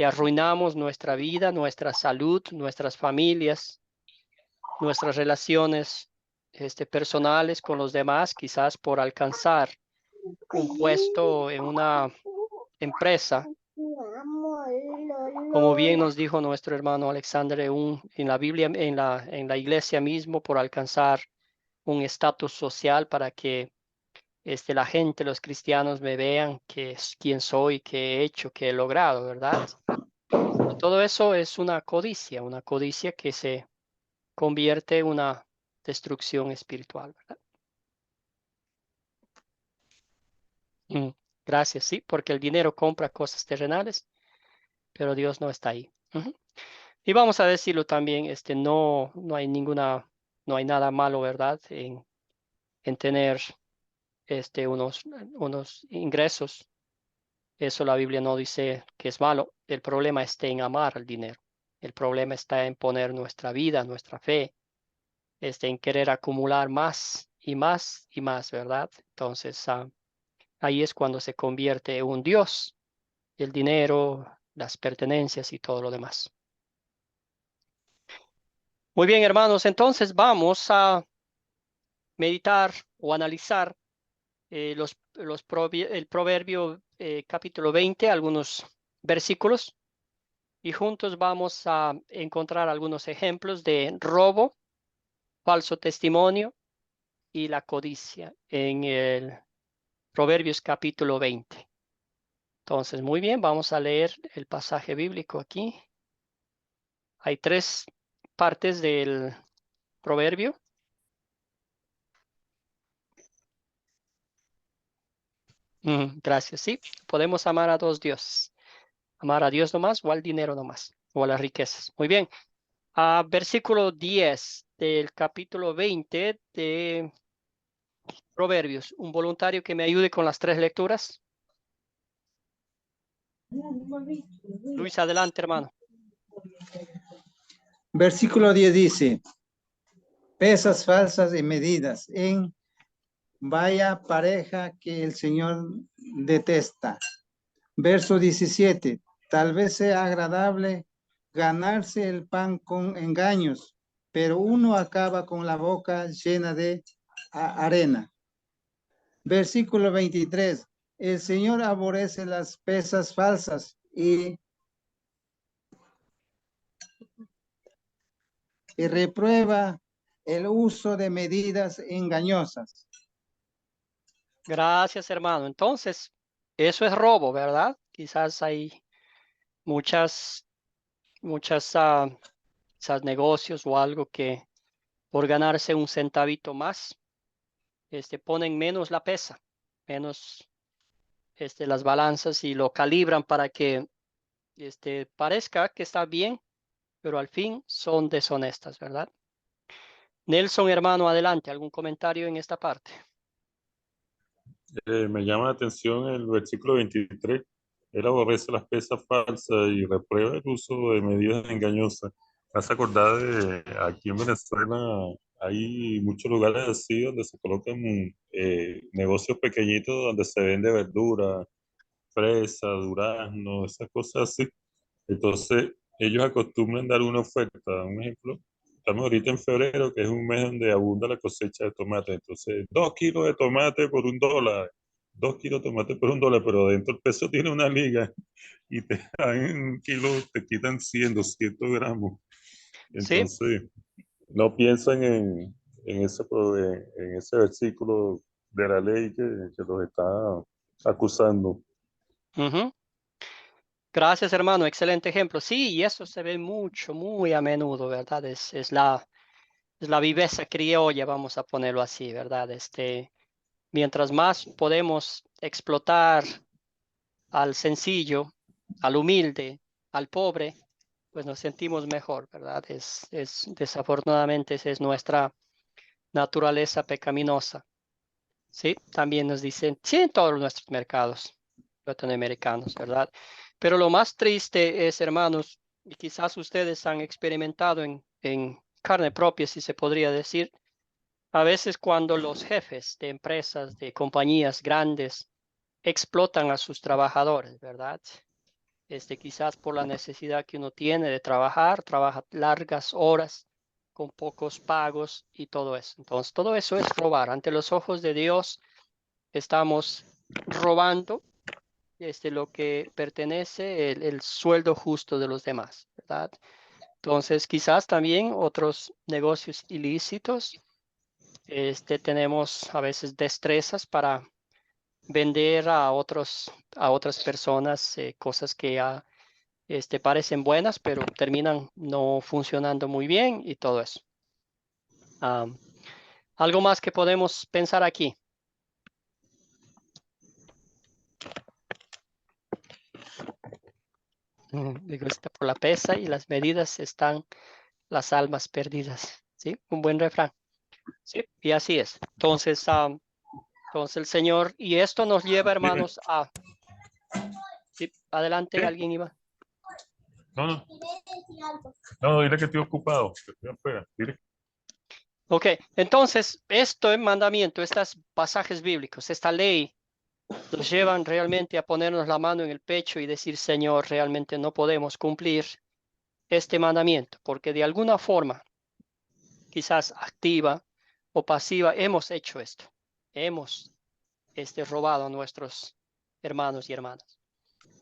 arruinamos nuestra vida, nuestra salud, nuestras familias, nuestras relaciones personales con los demás, quizás por alcanzar un puesto en una empresa, como bien nos dijo nuestro hermano Alexander en la Biblia, en la iglesia mismo, por alcanzar un estatus social para que la gente, los cristianos me vean quién soy, qué he hecho, qué he logrado, ¿verdad? Todo eso es una codicia que se convierte en una destrucción espiritual, ¿verdad? Gracias, sí, porque el dinero compra cosas terrenales, pero Dios no está ahí. Y vamos a decirlo también, no hay nada malo, ¿verdad? En tener unos ingresos. Eso la Biblia no dice que es malo. El problema está en amar al dinero. El problema está en poner nuestra vida, nuestra fe, en querer acumular más y más y más, ¿verdad? Entonces, ahí es cuando se convierte en un Dios, el dinero, las pertenencias y todo lo demás. Muy bien, hermanos, entonces vamos a meditar o analizar el Proverbio capítulo 20, algunos versículos, y juntos vamos a encontrar algunos ejemplos de robo, falso testimonio y la codicia en el Proverbios capítulo 20. Entonces, muy bien, vamos a leer el pasaje bíblico aquí. Hay 3 partes del proverbio. Gracias, sí. Podemos amar a 2 dioses. Amar a Dios nomás o al dinero nomás, o a las riquezas. Muy bien. Versículo 10. del capítulo 20 de Proverbios. Un voluntario que me ayude con las 3 lecturas. Luis, adelante, hermano. Versículo 10 dice, pesas falsas y medidas en vaya pareja que el Señor detesta. Verso 17, tal vez sea agradable ganarse el pan con engaños, pero uno acaba con la boca llena de arena. Versículo 23, el Señor aborrece las pesas falsas y reprueba el uso de medidas engañosas. Gracias, hermano. Entonces, eso es robo, ¿verdad? Quizás hay muchas quizás negocios o algo que por ganarse un centavito más, ponen menos la pesa, menos las balanzas y lo calibran para que parezca que está bien, pero al fin son deshonestas, ¿verdad? Nelson, hermano, adelante, ¿algún comentario en esta parte? Me llama la atención el versículo 23. Él aborrece las pesas falsas y reprueba el uso de medidas engañosas. Me hace acordar de aquí en Venezuela hay muchos lugares así donde se colocan negocios pequeñitos donde se vende verdura, fresa, durazno, esas cosas así. Entonces, ellos acostumbran dar una oferta. Un ejemplo, estamos ahorita en febrero, que es un mes donde abunda la cosecha de tomate. Entonces, 2 kilos de tomate por $1, 2 kilos de tomate por $1, pero dentro el peso tiene una liga y te dan un kilo, te quitan 100, 200 gramos. Sí, Entonces, no piensan en ese versículo de la ley que los está acusando. ujú. Gracias, hermano, excelente ejemplo. Sí, y eso se ve mucho, muy a menudo, ¿verdad? Es la viveza criolla, vamos a ponerlo así, ¿verdad? Mientras más podemos explotar al sencillo, al humilde, al pobre, pues nos sentimos mejor, ¿verdad? Desafortunadamente esa es nuestra naturaleza pecaminosa. Sí, también nos dicen, sí, en todos nuestros mercados latinoamericanos, ¿verdad? Pero lo más triste es, hermanos, y quizás ustedes han experimentado en carne propia, si se podría decir, a veces cuando los jefes de empresas, de compañías grandes, explotan a sus trabajadores, ¿verdad? Quizás por la necesidad que uno tiene de trabajar, trabaja largas horas con pocos pagos y todo eso. Entonces, todo eso es robar. Ante los ojos de Dios, estamos robando lo que pertenece, el sueldo justo de los demás, ¿verdad? Entonces, quizás también otros negocios ilícitos, tenemos a veces destrezas para vender a otras personas cosas que ya parecen buenas, pero terminan no funcionando muy bien y todo eso. ¿Algo más que podemos pensar aquí? Digo, está por la pesa y las medidas están las almas perdidas. ¿Sí? Un buen refrán. Sí, y así es. Entonces el Señor, y esto nos lleva, hermanos, a... Sí, adelante, ¿Qué? alguien iba. No, no. No, dile que estoy ocupado. Que estoy afuera. Dile. Ok, entonces, esto es mandamiento, estos pasajes bíblicos, esta ley, nos llevan realmente a ponernos la mano en el pecho y decir, Señor, realmente no podemos cumplir este mandamiento, porque de alguna forma, quizás activa o pasiva, hemos hecho esto. Hemos robado a nuestros hermanos y hermanas.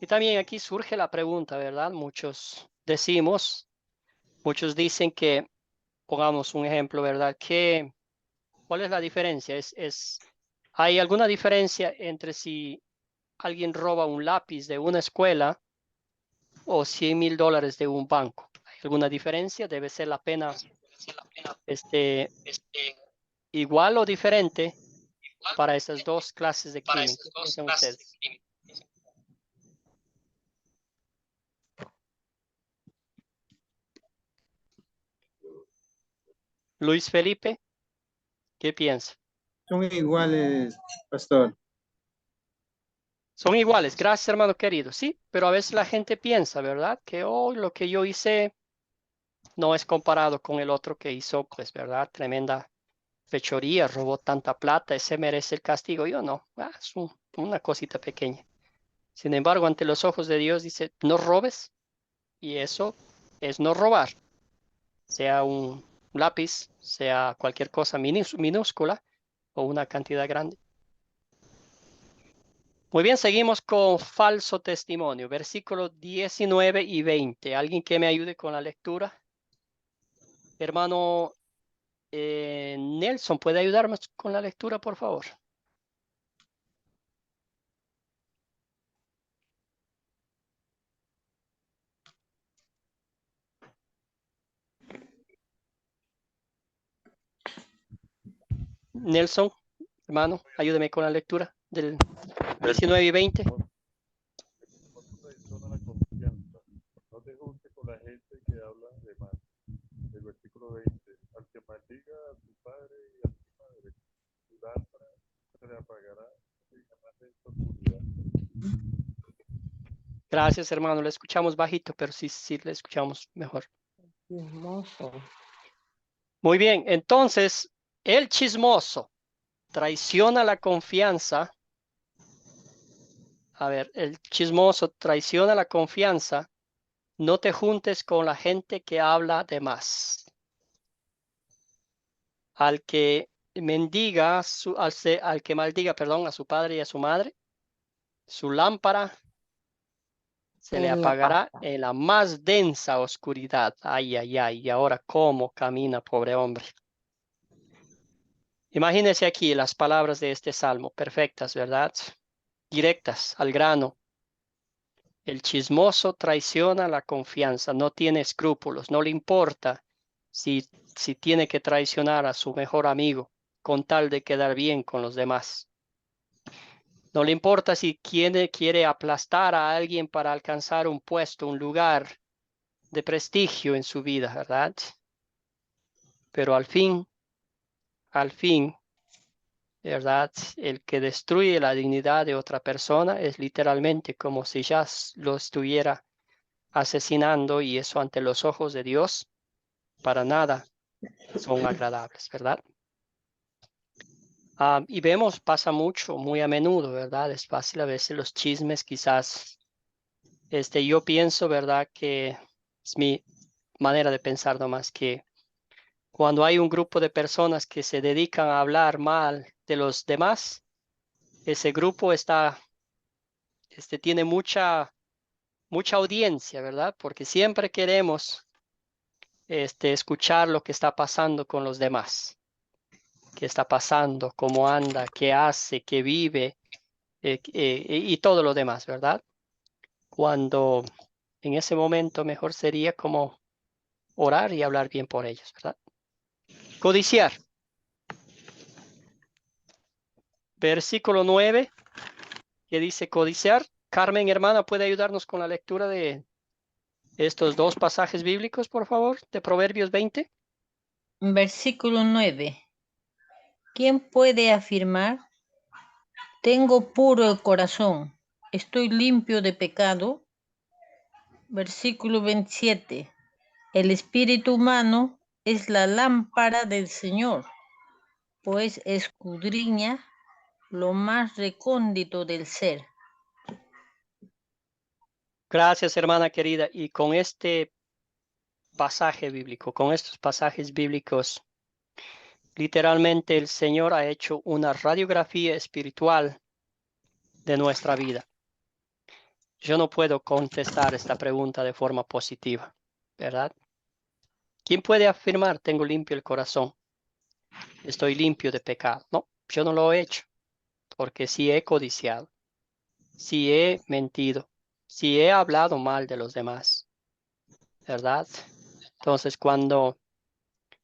Y también aquí surge la pregunta, ¿verdad? Muchos dicen que, pongamos un ejemplo, ¿verdad? ¿Cuál es la diferencia? ¿Hay alguna diferencia entre si alguien roba un lápiz de una escuela o $100,000 de un banco? ¿Hay alguna diferencia? ¿Debe ser la pena igual o diferente para esas dos clases de crimen? ¿Qué piensan ustedes? Luis Felipe, ¿qué piensa? Son iguales, pastor. Son iguales, gracias hermano querido, sí, pero a veces la gente piensa, ¿verdad? Que hoy lo que yo hice no es comparado con el otro que hizo, pues, ¿verdad? Tremenda fechoría, robó tanta plata, ese merece el castigo. Yo no, es una cosita pequeña. Sin embargo, ante los ojos de Dios dice, no robes, y eso es no robar, sea un lápiz, sea cualquier cosa minúscula o una cantidad grande. Muy bien, seguimos con falso testimonio, versículos 19 y 20. ¿Alguien que me ayude con la lectura? Hermano Nelson, ¿puede ayudarme con la lectura, por favor? Nelson, hermano, ayúdeme con la lectura del 19 y 20. Traiciona la confianza. No te juntes con la gente que habla de mal. El versículo 20. Al que maldiga a tu padre y a tu madre, tu lámpara se le apagará y jamás en su oscuridad. Gracias, hermano. Le escuchamos bajito, pero sí le escuchamos mejor. Chismoso. Muy bien, entonces, el chismoso traiciona la confianza. A ver, el chismoso traiciona la confianza. No te juntes con la gente que habla de más. Al que mendiga, al que maldiga, perdón, a su padre y a su madre, su lámpara se le En la apagará pasta. en la más densa oscuridad. Ay, ay, ay. Y ahora, ¿cómo camina, pobre hombre? Imagínese aquí las palabras de este salmo, perfectas, ¿verdad? Directas, al grano. El chismoso traiciona la confianza, no tiene escrúpulos, no le importa si tiene que traicionar a su mejor amigo con tal de quedar bien con los demás. No le importa si quiere aplastar a alguien para alcanzar un puesto, un lugar de prestigio en su vida, ¿verdad? Pero al fin, ¿verdad? El que destruye la dignidad de otra persona es literalmente como si ya lo estuviera asesinando, y eso ante los ojos de Dios para nada son agradables, ¿verdad? Y vemos, pasa mucho, muy a menudo, ¿verdad? Es fácil a veces los chismes, quizás, yo pienso, ¿verdad? Que es mi manera de pensar nomás, que cuando hay un grupo de personas que se dedican a hablar mal de los demás, ese grupo tiene mucha audiencia, ¿verdad? Porque siempre queremos escuchar lo que está pasando con los demás. ¿Qué está pasando? ¿Cómo anda? ¿Qué hace? ¿Qué vive? Y todo lo demás, ¿verdad? Cuando en ese momento mejor sería como orar y hablar bien por ellos, ¿verdad? Codiciar. Versículo 9, que dice codiciar. Carmen, hermana, ¿puede ayudarnos con la lectura de estos dos pasajes bíblicos, por favor, de Proverbios 20? Versículo 9. ¿Quién puede afirmar? Tengo puro el corazón, estoy limpio de pecado. Versículo 27. El espíritu humano es la lámpara del Señor, pues escudriña lo más recóndito del ser. Gracias, hermana querida. Y con este pasaje bíblico, con estos pasajes bíblicos, literalmente el Señor ha hecho una radiografía espiritual de nuestra vida. Yo no puedo contestar esta pregunta de forma positiva, ¿verdad? ¿Quién puede afirmar, tengo limpio el corazón, estoy limpio de pecado? No, yo no lo he hecho, porque sí he codiciado, sí he mentido, sí he hablado mal de los demás, ¿verdad? Entonces, cuando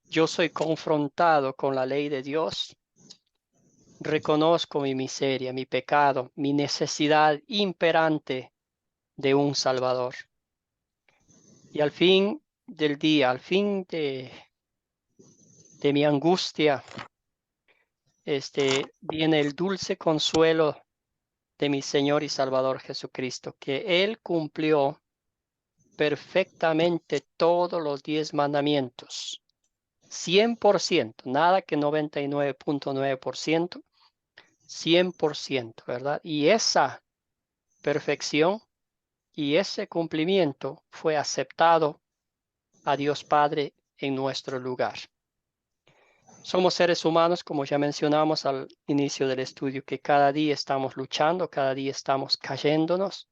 yo soy confrontado con la ley de Dios, reconozco mi miseria, mi pecado, mi necesidad imperante de un Salvador. Y al fin del día, al fin de mi angustia, viene el dulce consuelo de mi Señor y Salvador Jesucristo, que Él cumplió perfectamente todos los 10 mandamientos, 100%, nada que 99.9%, 100%, ¿verdad? Y esa perfección y ese cumplimiento fue aceptado a Dios Padre en nuestro lugar. Somos seres humanos, como ya mencionamos al inicio del estudio, que cada día estamos luchando, cada día estamos cayéndonos,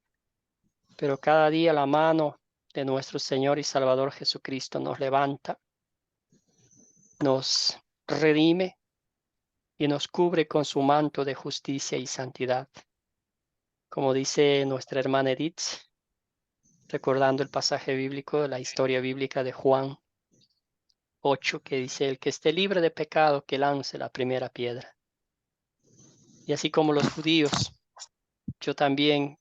pero cada día la mano de nuestro Señor y Salvador Jesucristo nos levanta, nos redime y nos cubre con su manto de justicia y santidad. Como dice nuestra hermana Edith, recordando el pasaje bíblico, la historia bíblica de Juan 8, que dice: el que esté libre de pecado, que lance la primera piedra. Y así como los judíos, yo también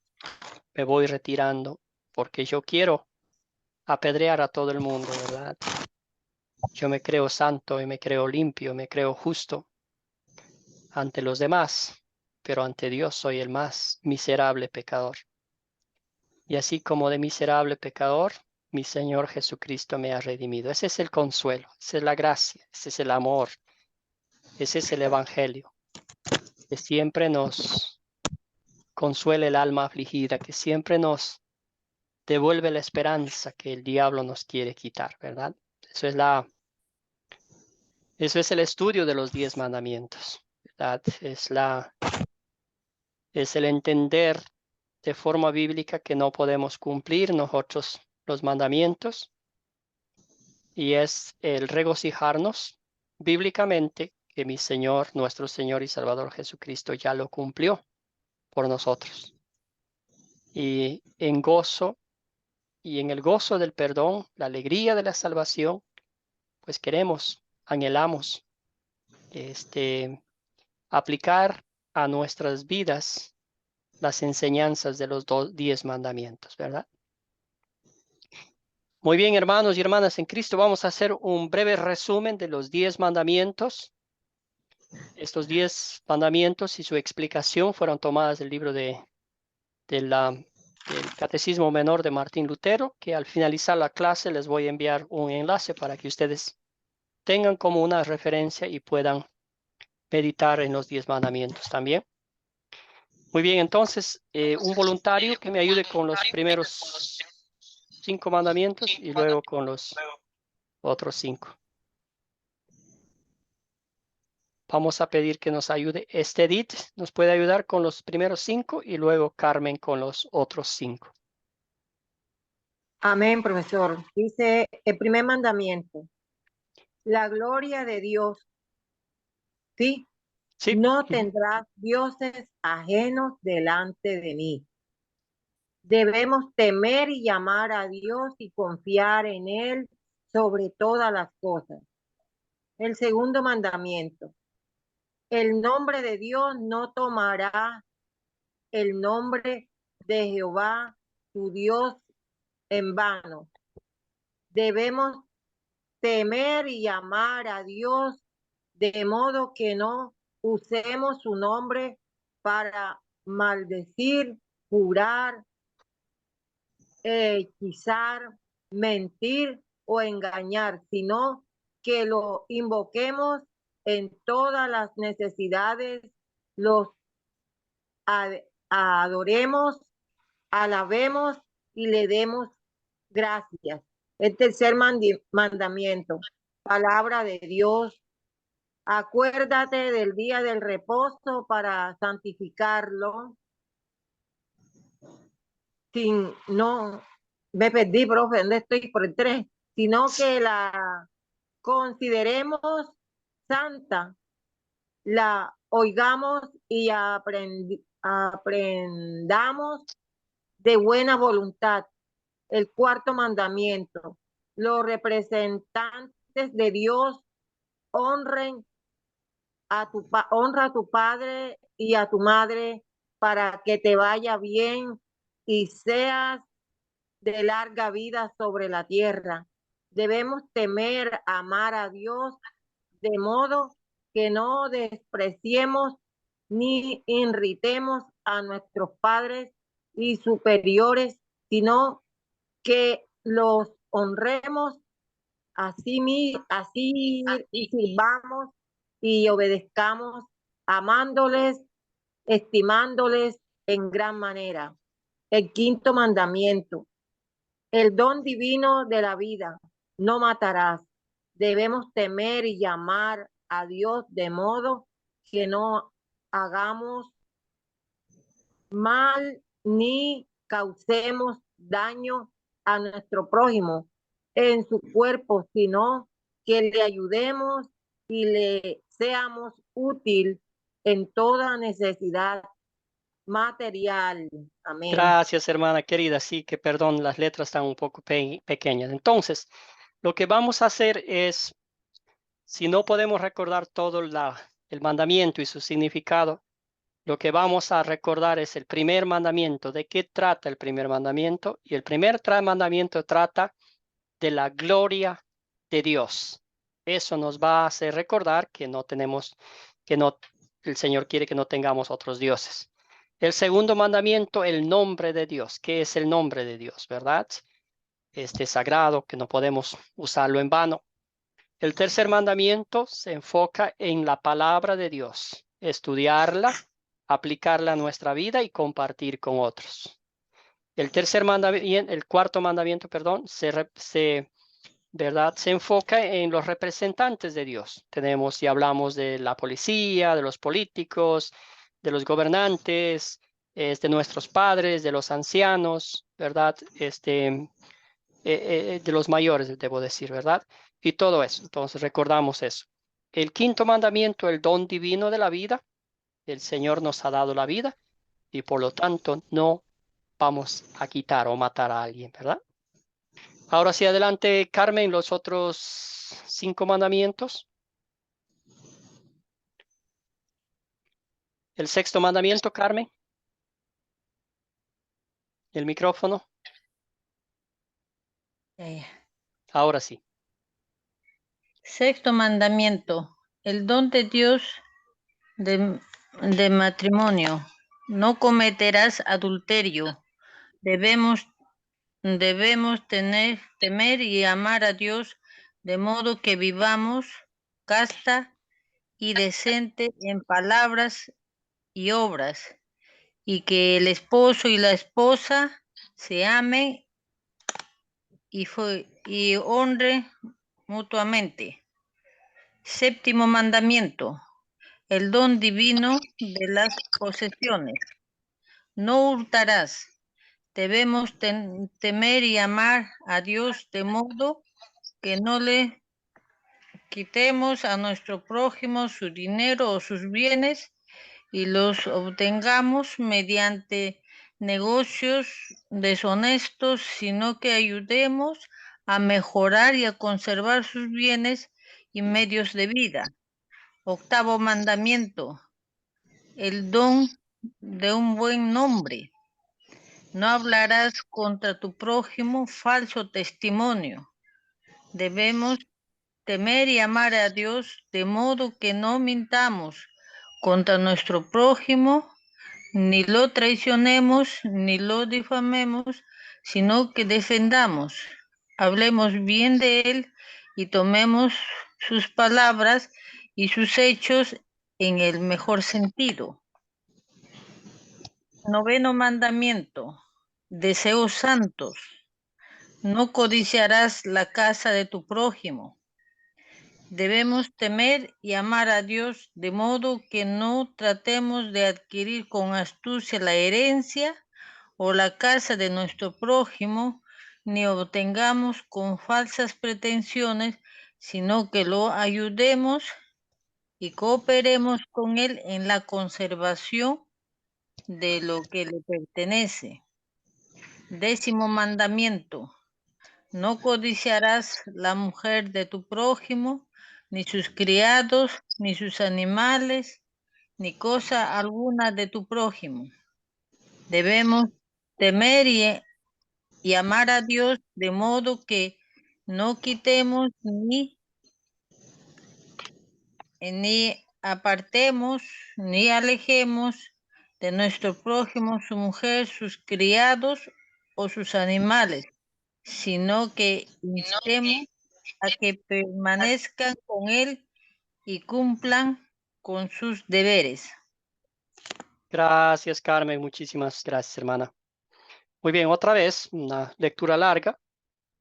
me voy retirando porque yo quiero apedrear a todo el mundo, ¿verdad? Yo me creo santo y me creo limpio, me creo justo ante los demás, pero ante Dios soy el más miserable pecador. Y así como de miserable pecador, mi Señor Jesucristo me ha redimido. Ese es el consuelo, esa es la gracia, ese es el amor, ese es el evangelio, que siempre nos consuela el alma afligida, que siempre nos devuelve la esperanza que el diablo nos quiere quitar, ¿verdad? Eso es el estudio de los 10 mandamientos, ¿verdad? Es el entender de forma bíblica que no podemos cumplir nosotros los mandamientos, y es el regocijarnos bíblicamente que mi Señor, nuestro Señor y Salvador Jesucristo ya lo cumplió por nosotros. Y en gozo y en el gozo del perdón, la alegría de la salvación, pues queremos, anhelamos aplicar a nuestras vidas las enseñanzas de los 10 mandamientos, ¿verdad? Muy bien, hermanos y hermanas en Cristo, vamos a hacer un breve resumen de los 10 mandamientos. Estos 10 mandamientos y su explicación fueron tomadas del libro del Catecismo Menor de Martín Lutero, que al finalizar la clase les voy a enviar un enlace para que ustedes tengan como una referencia y puedan meditar en los 10 mandamientos también. Muy bien, entonces, un voluntario que me ayude con los primeros 5 mandamientos y luego con los otros 5. Vamos a pedir que nos ayude Edith, nos puede ayudar con los primeros 5 y luego Carmen con los otros 5. Amén, profesor. Dice el primer mandamiento: la gloria de Dios. ¿Sí? Sí. No tendrás dioses ajenos delante de mí. Debemos temer y llamar a Dios y confiar en Él sobre todas las cosas. El segundo mandamiento: el nombre de Dios no tomará el nombre de Jehová, tu Dios, en vano. Debemos temer y amar a Dios de modo que no usemos su nombre para maldecir, jurar, hechizar, mentir o engañar, sino que lo invoquemos en todas las necesidades, los adoremos, alabemos y le demos gracias. El tercer mandamiento: palabra de Dios. Acuérdate del día del reposo para santificarlo. No, me perdí, profe, ¿dónde estoy? Por el 3. Sino que la consideremos santa, la oigamos y aprendamos de buena voluntad. El cuarto mandamiento: los representantes de Dios honra a tu padre y a tu madre para que te vaya bien y seas de larga vida sobre la tierra. Debemos temer, amar a Dios de modo que no despreciemos ni irritemos a nuestros padres y superiores, sino que los honremos así y sirvamos y obedezcamos, amándoles, estimándoles en gran manera. El quinto mandamiento, el don divino de la vida, no matarás. Debemos temer y llamar a Dios de modo que no hagamos mal ni causemos daño a nuestro prójimo en su cuerpo, sino que le ayudemos y le seamos útil en toda necesidad material. Amén. Gracias, hermana querida. Sí, que perdón, las letras están un poco pequeñas. Entonces, lo que vamos a hacer es, si no podemos recordar todo el mandamiento y su significado, lo que vamos a recordar es el primer mandamiento. ¿De qué trata el primer mandamiento? Y el primer mandamiento trata de la gloria de Dios. Eso nos va a hacer recordar que no tenemos, el Señor quiere que no tengamos otros dioses. El segundo mandamiento, el nombre de Dios. ¿Qué es el nombre de Dios, verdad? Este sagrado, que no podemos usarlo en vano. El tercer mandamiento se enfoca en la palabra de Dios, estudiarla, aplicarla a nuestra vida y compartir con otros. El cuarto mandamiento, perdón, ¿verdad? Se enfoca en los representantes de Dios. Tenemos y hablamos de la policía, de los políticos, de los gobernantes, de nuestros padres, de los ancianos, ¿verdad? De los mayores, debo decir, ¿verdad? Y todo eso. Entonces recordamos eso. El quinto mandamiento, el don divino de la vida. El Señor nos ha dado la vida y por lo tanto no vamos a quitar o matar a alguien, ¿verdad? Ahora sí, adelante, Carmen, los otros 5 mandamientos. El sexto mandamiento, Carmen. El micrófono. Ahora sí. Sexto mandamiento, el don de Dios de matrimonio. No cometerás adulterio. Debemos temer y amar a Dios de modo que vivamos casta y decente en palabras y obras, y que el esposo y la esposa se amen y honren mutuamente. Séptimo mandamiento, el don divino de las posesiones. No hurtarás. Debemos temer y amar a Dios de modo que no le quitemos a nuestro prójimo su dinero o sus bienes y los obtengamos mediante negocios deshonestos, sino que ayudemos a mejorar y a conservar sus bienes y medios de vida. Octavo mandamiento, el don de un buen nombre. No hablarás contra tu prójimo falso testimonio. Debemos temer y amar a Dios de modo que no mintamos contra nuestro prójimo, ni lo traicionemos, ni lo difamemos, sino que defendamos, hablemos bien de él y tomemos sus palabras y sus hechos en el mejor sentido. Noveno mandamiento, deseos santos. No codiciarás la casa de tu prójimo. Debemos temer y amar a Dios de modo que no tratemos de adquirir con astucia la herencia o la casa de nuestro prójimo, ni obtengamos con falsas pretensiones, sino que lo ayudemos y cooperemos con él en la conservación de lo que le pertenece. Décimo mandamiento. No codiciarás la mujer de tu prójimo, ni sus criados, ni sus animales, ni cosa alguna de tu prójimo. Debemos temer y amar a Dios de modo que no quitemos ni ni apartemos ni alejemos de nuestro prójimo, su mujer, sus criados o sus animales, sino que instemos a que permanezcan con él y cumplan con sus deberes. Gracias, Carmen. Muchísimas gracias, hermana. Muy bien, otra vez, una lectura larga.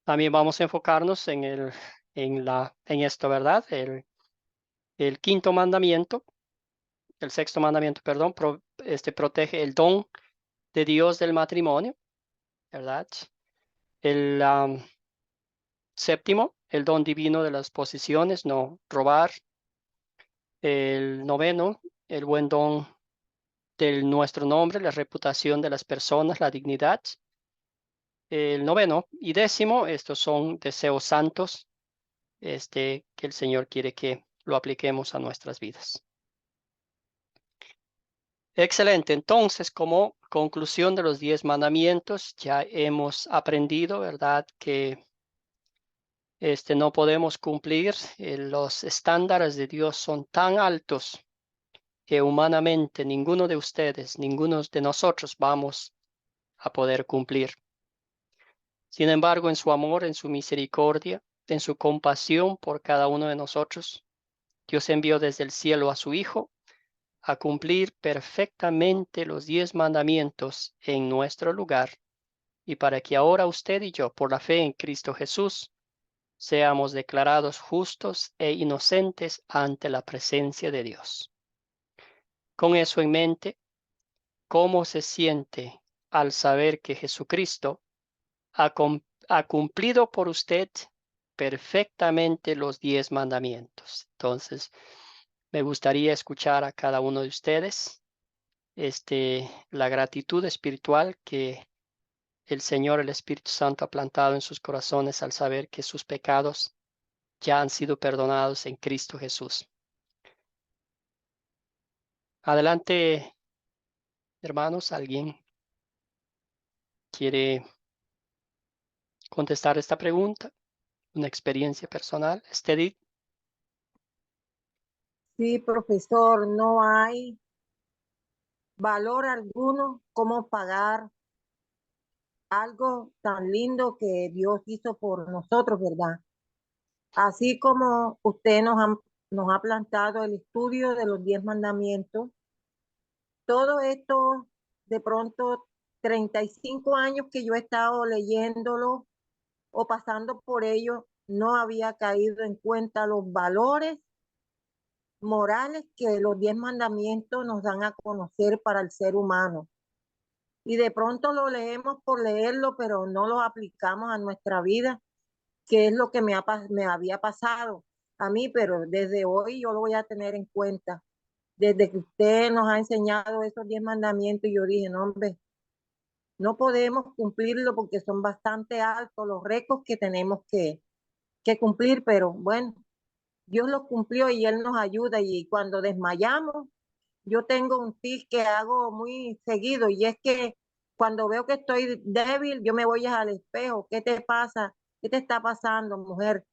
También vamos a enfocarnos en esto, ¿verdad? El quinto mandamiento, el sexto mandamiento, perdón, protege el don de Dios del matrimonio, ¿verdad? El séptimo, el don divino de las posesiones, no robar. El noveno, el buen don de nuestro nombre, la reputación de las personas, la dignidad. El noveno y décimo, estos son deseos santos, que el Señor quiere que lo apliquemos a nuestras vidas. Excelente. Entonces, como conclusión de los 10 mandamientos, ya hemos aprendido, ¿verdad?, que no podemos cumplir. Los estándares de Dios son tan altos que humanamente ninguno de ustedes, ninguno de nosotros vamos a poder cumplir. Sin embargo, en su amor, en su misericordia, en su compasión por cada uno de nosotros, Dios envió desde el cielo a su Hijo a cumplir perfectamente los 10 mandamientos en nuestro lugar, y para que ahora usted y yo, por la fe en Cristo Jesús, seamos declarados justos e inocentes ante la presencia de Dios. Con eso en mente, ¿cómo se siente al saber que Jesucristo ha cumplido por usted perfectamente los 10 mandamientos? Entonces, me gustaría escuchar a cada uno de ustedes la gratitud espiritual que el Señor, el Espíritu Santo, ha plantado en sus corazones al saber que sus pecados ya han sido perdonados en Cristo Jesús. Adelante, hermanos, ¿alguien quiere contestar esta pregunta? ¿Una experiencia personal? Edith. Sí, profesor, no hay valor alguno como pagar algo tan lindo que Dios hizo por nosotros, ¿verdad? Así como usted nos ha plantado el estudio de los 10 mandamientos, todo esto, de pronto, 35 años que yo he estado leyéndolo o pasando por ello, no había caído en cuenta los valores morales que los 10 mandamientos nos dan a conocer para el ser humano. Y de pronto lo leemos por leerlo, pero no lo aplicamos a nuestra vida, que es lo que me había pasado a mí, pero desde hoy yo lo voy a tener en cuenta. Desde que usted nos ha enseñado esos 10 mandamientos, yo dije, no, hombre, no podemos cumplirlo porque son bastante altos los récords que tenemos que cumplir, pero bueno, Dios los cumplió y Él nos ayuda. Y cuando desmayamos, yo tengo un tic que hago muy seguido, y es que cuando veo que estoy débil, yo me voy al espejo. ¿Qué te pasa? ¿Qué te está pasando, mujer?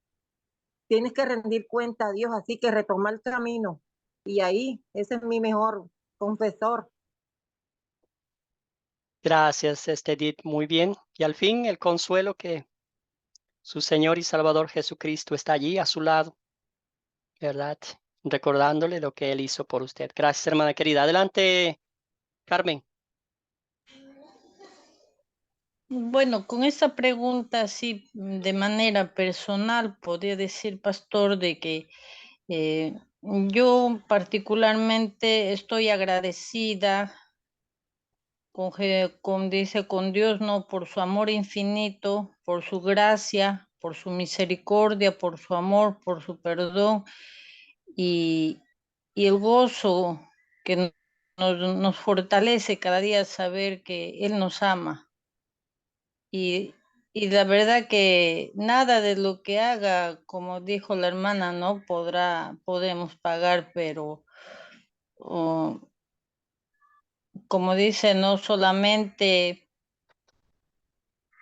Tienes que rendir cuenta a Dios, así que retoma el camino. Y ahí, ese es mi mejor confesor. Gracias, Edith. Muy bien. Y al fin, el consuelo que su Señor y Salvador Jesucristo está allí a su lado, ¿verdad? Recordándole lo que Él hizo por usted. Gracias, hermana querida. Adelante, Carmen. Bueno, con esta pregunta, sí, de manera personal, podría decir, pastor, de que yo particularmente estoy agradecida con Dios, ¿no? Por su amor infinito, por su gracia, por su misericordia, por su amor, por su perdón y, y el gozo que nos fortalece cada día saber que Él nos ama. Y la verdad que nada de lo que haga, como dijo la hermana, no podemos pagar, pero como dice, no solamente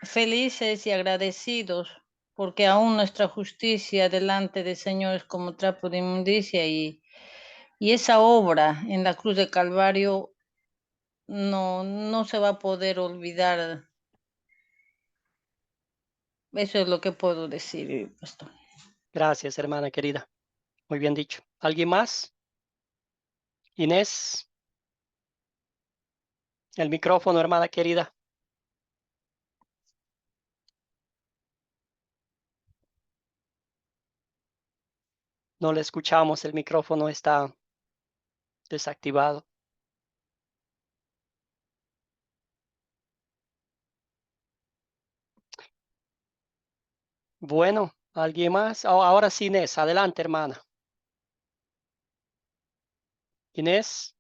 felices y agradecidos, porque aún nuestra justicia delante del Señor es como trapo de inmundicia, y Y esa obra en la cruz de Calvario no se va a poder olvidar. Eso es lo que puedo decir, pastor. Gracias, hermana querida. Muy bien dicho. ¿Alguien más? Inés, el micrófono, hermana querida. No le escuchamos, el micrófono está desactivado. Bueno, ¿alguien más? Ahora sí, Inés, adelante, hermana. Inés,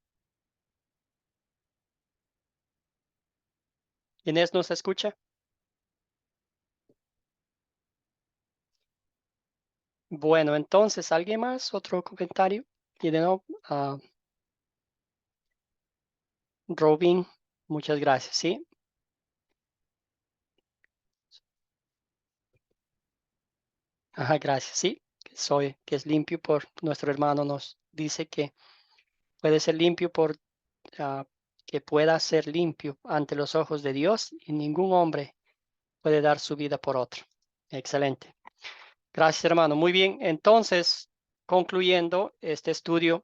Inés, ¿nos escucha? Bueno, entonces, ¿alguien más? ¿Otro comentario? Y de nuevo, Robin, muchas gracias, ¿sí? Ajá, gracias, sí. Que es limpio por nuestro hermano nos dice que puede ser limpio por que pueda ser limpio ante los ojos de Dios y ningún hombre puede dar su vida por otro. Excelente. Gracias, hermano. Muy bien. Entonces, concluyendo este estudio,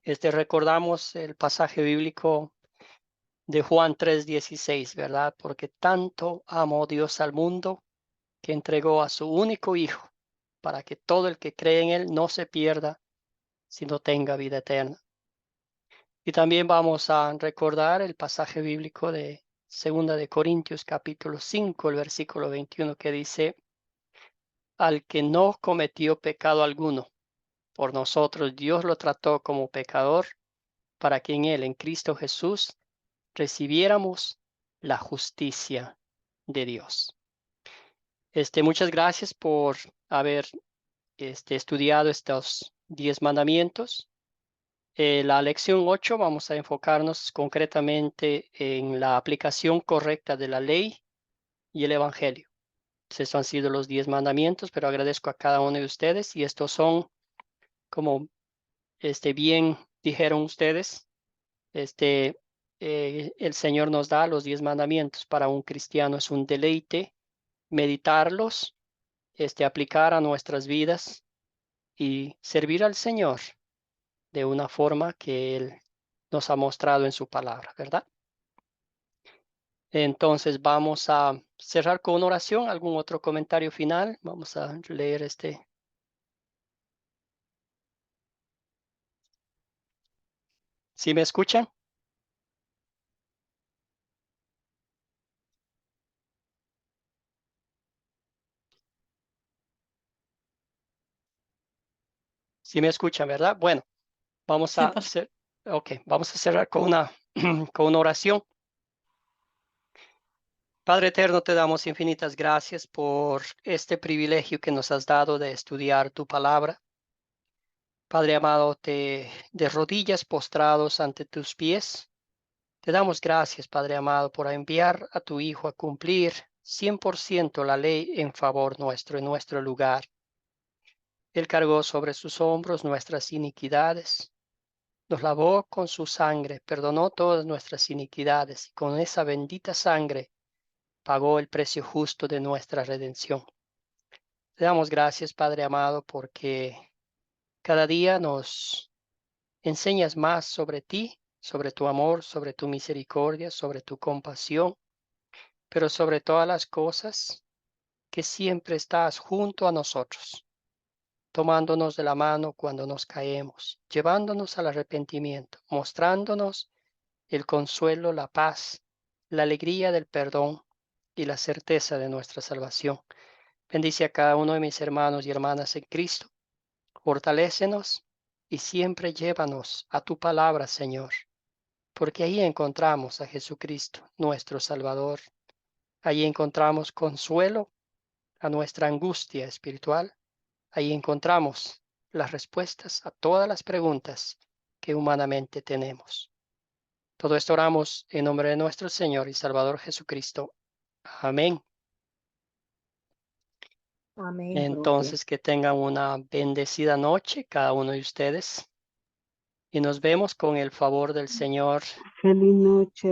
recordamos el pasaje bíblico de Juan 3:16, ¿verdad? Porque tanto amó Dios al mundo que entregó a su único Hijo para que todo el que cree en Él no se pierda, sino tenga vida eterna. Y también vamos a recordar el pasaje bíblico de 2 Corintios capítulo 5, el versículo 21, que dice: al que no cometió pecado alguno, por nosotros Dios lo trató como pecador, para que en él, en Cristo Jesús, recibiéramos la justicia de Dios. Muchas gracias por haber estudiado estos 10 mandamientos. La lección 8 vamos a enfocarnos concretamente en la aplicación correcta de la ley y el evangelio. Estos han sido los 10 mandamientos, pero agradezco a cada uno de ustedes y estos son, como bien dijeron ustedes, el Señor nos da los 10 mandamientos. Para un cristiano es un deleite meditarlos, aplicar a nuestras vidas y servir al Señor de una forma que Él nos ha mostrado en su palabra, ¿verdad? Entonces vamos a cerrar con una oración. ¿Algún otro comentario final? Vamos a leer ¿Sí me escuchan? ¿Sí me escuchan, verdad? Bueno, vamos Sí, a pastor. vamos a cerrar con una, con una oración. Padre eterno, te damos infinitas gracias por este privilegio que nos has dado de estudiar tu palabra. Padre amado, de rodillas postrados ante tus pies, te damos gracias, Padre amado, por enviar a tu Hijo a cumplir 100% la ley en favor nuestro, en nuestro lugar. Él cargó sobre sus hombros nuestras iniquidades, nos lavó con su sangre, perdonó todas nuestras iniquidades y con esa bendita sangre pagó el precio justo de nuestra redención. Te damos gracias, Padre amado, porque cada día nos enseñas más sobre ti, sobre tu amor, sobre tu misericordia, sobre tu compasión, pero sobre todas las cosas, que siempre estás junto a nosotros, tomándonos de la mano cuando nos caemos, llevándonos al arrepentimiento, mostrándonos el consuelo, la paz, la alegría del perdón y la certeza de nuestra salvación. Bendice a cada uno de mis hermanos y hermanas en Cristo. Fortalécenos y siempre llévanos a tu palabra, Señor, porque ahí encontramos a Jesucristo, nuestro Salvador. Ahí encontramos consuelo a nuestra angustia espiritual. Ahí encontramos las respuestas a todas las preguntas que humanamente tenemos. Todo esto oramos en nombre de nuestro Señor y Salvador Jesucristo. Amén. Amén, propio. Entonces, que tengan una bendecida noche cada uno de ustedes. y nos vemos con el favor del Señor. Feliz noche.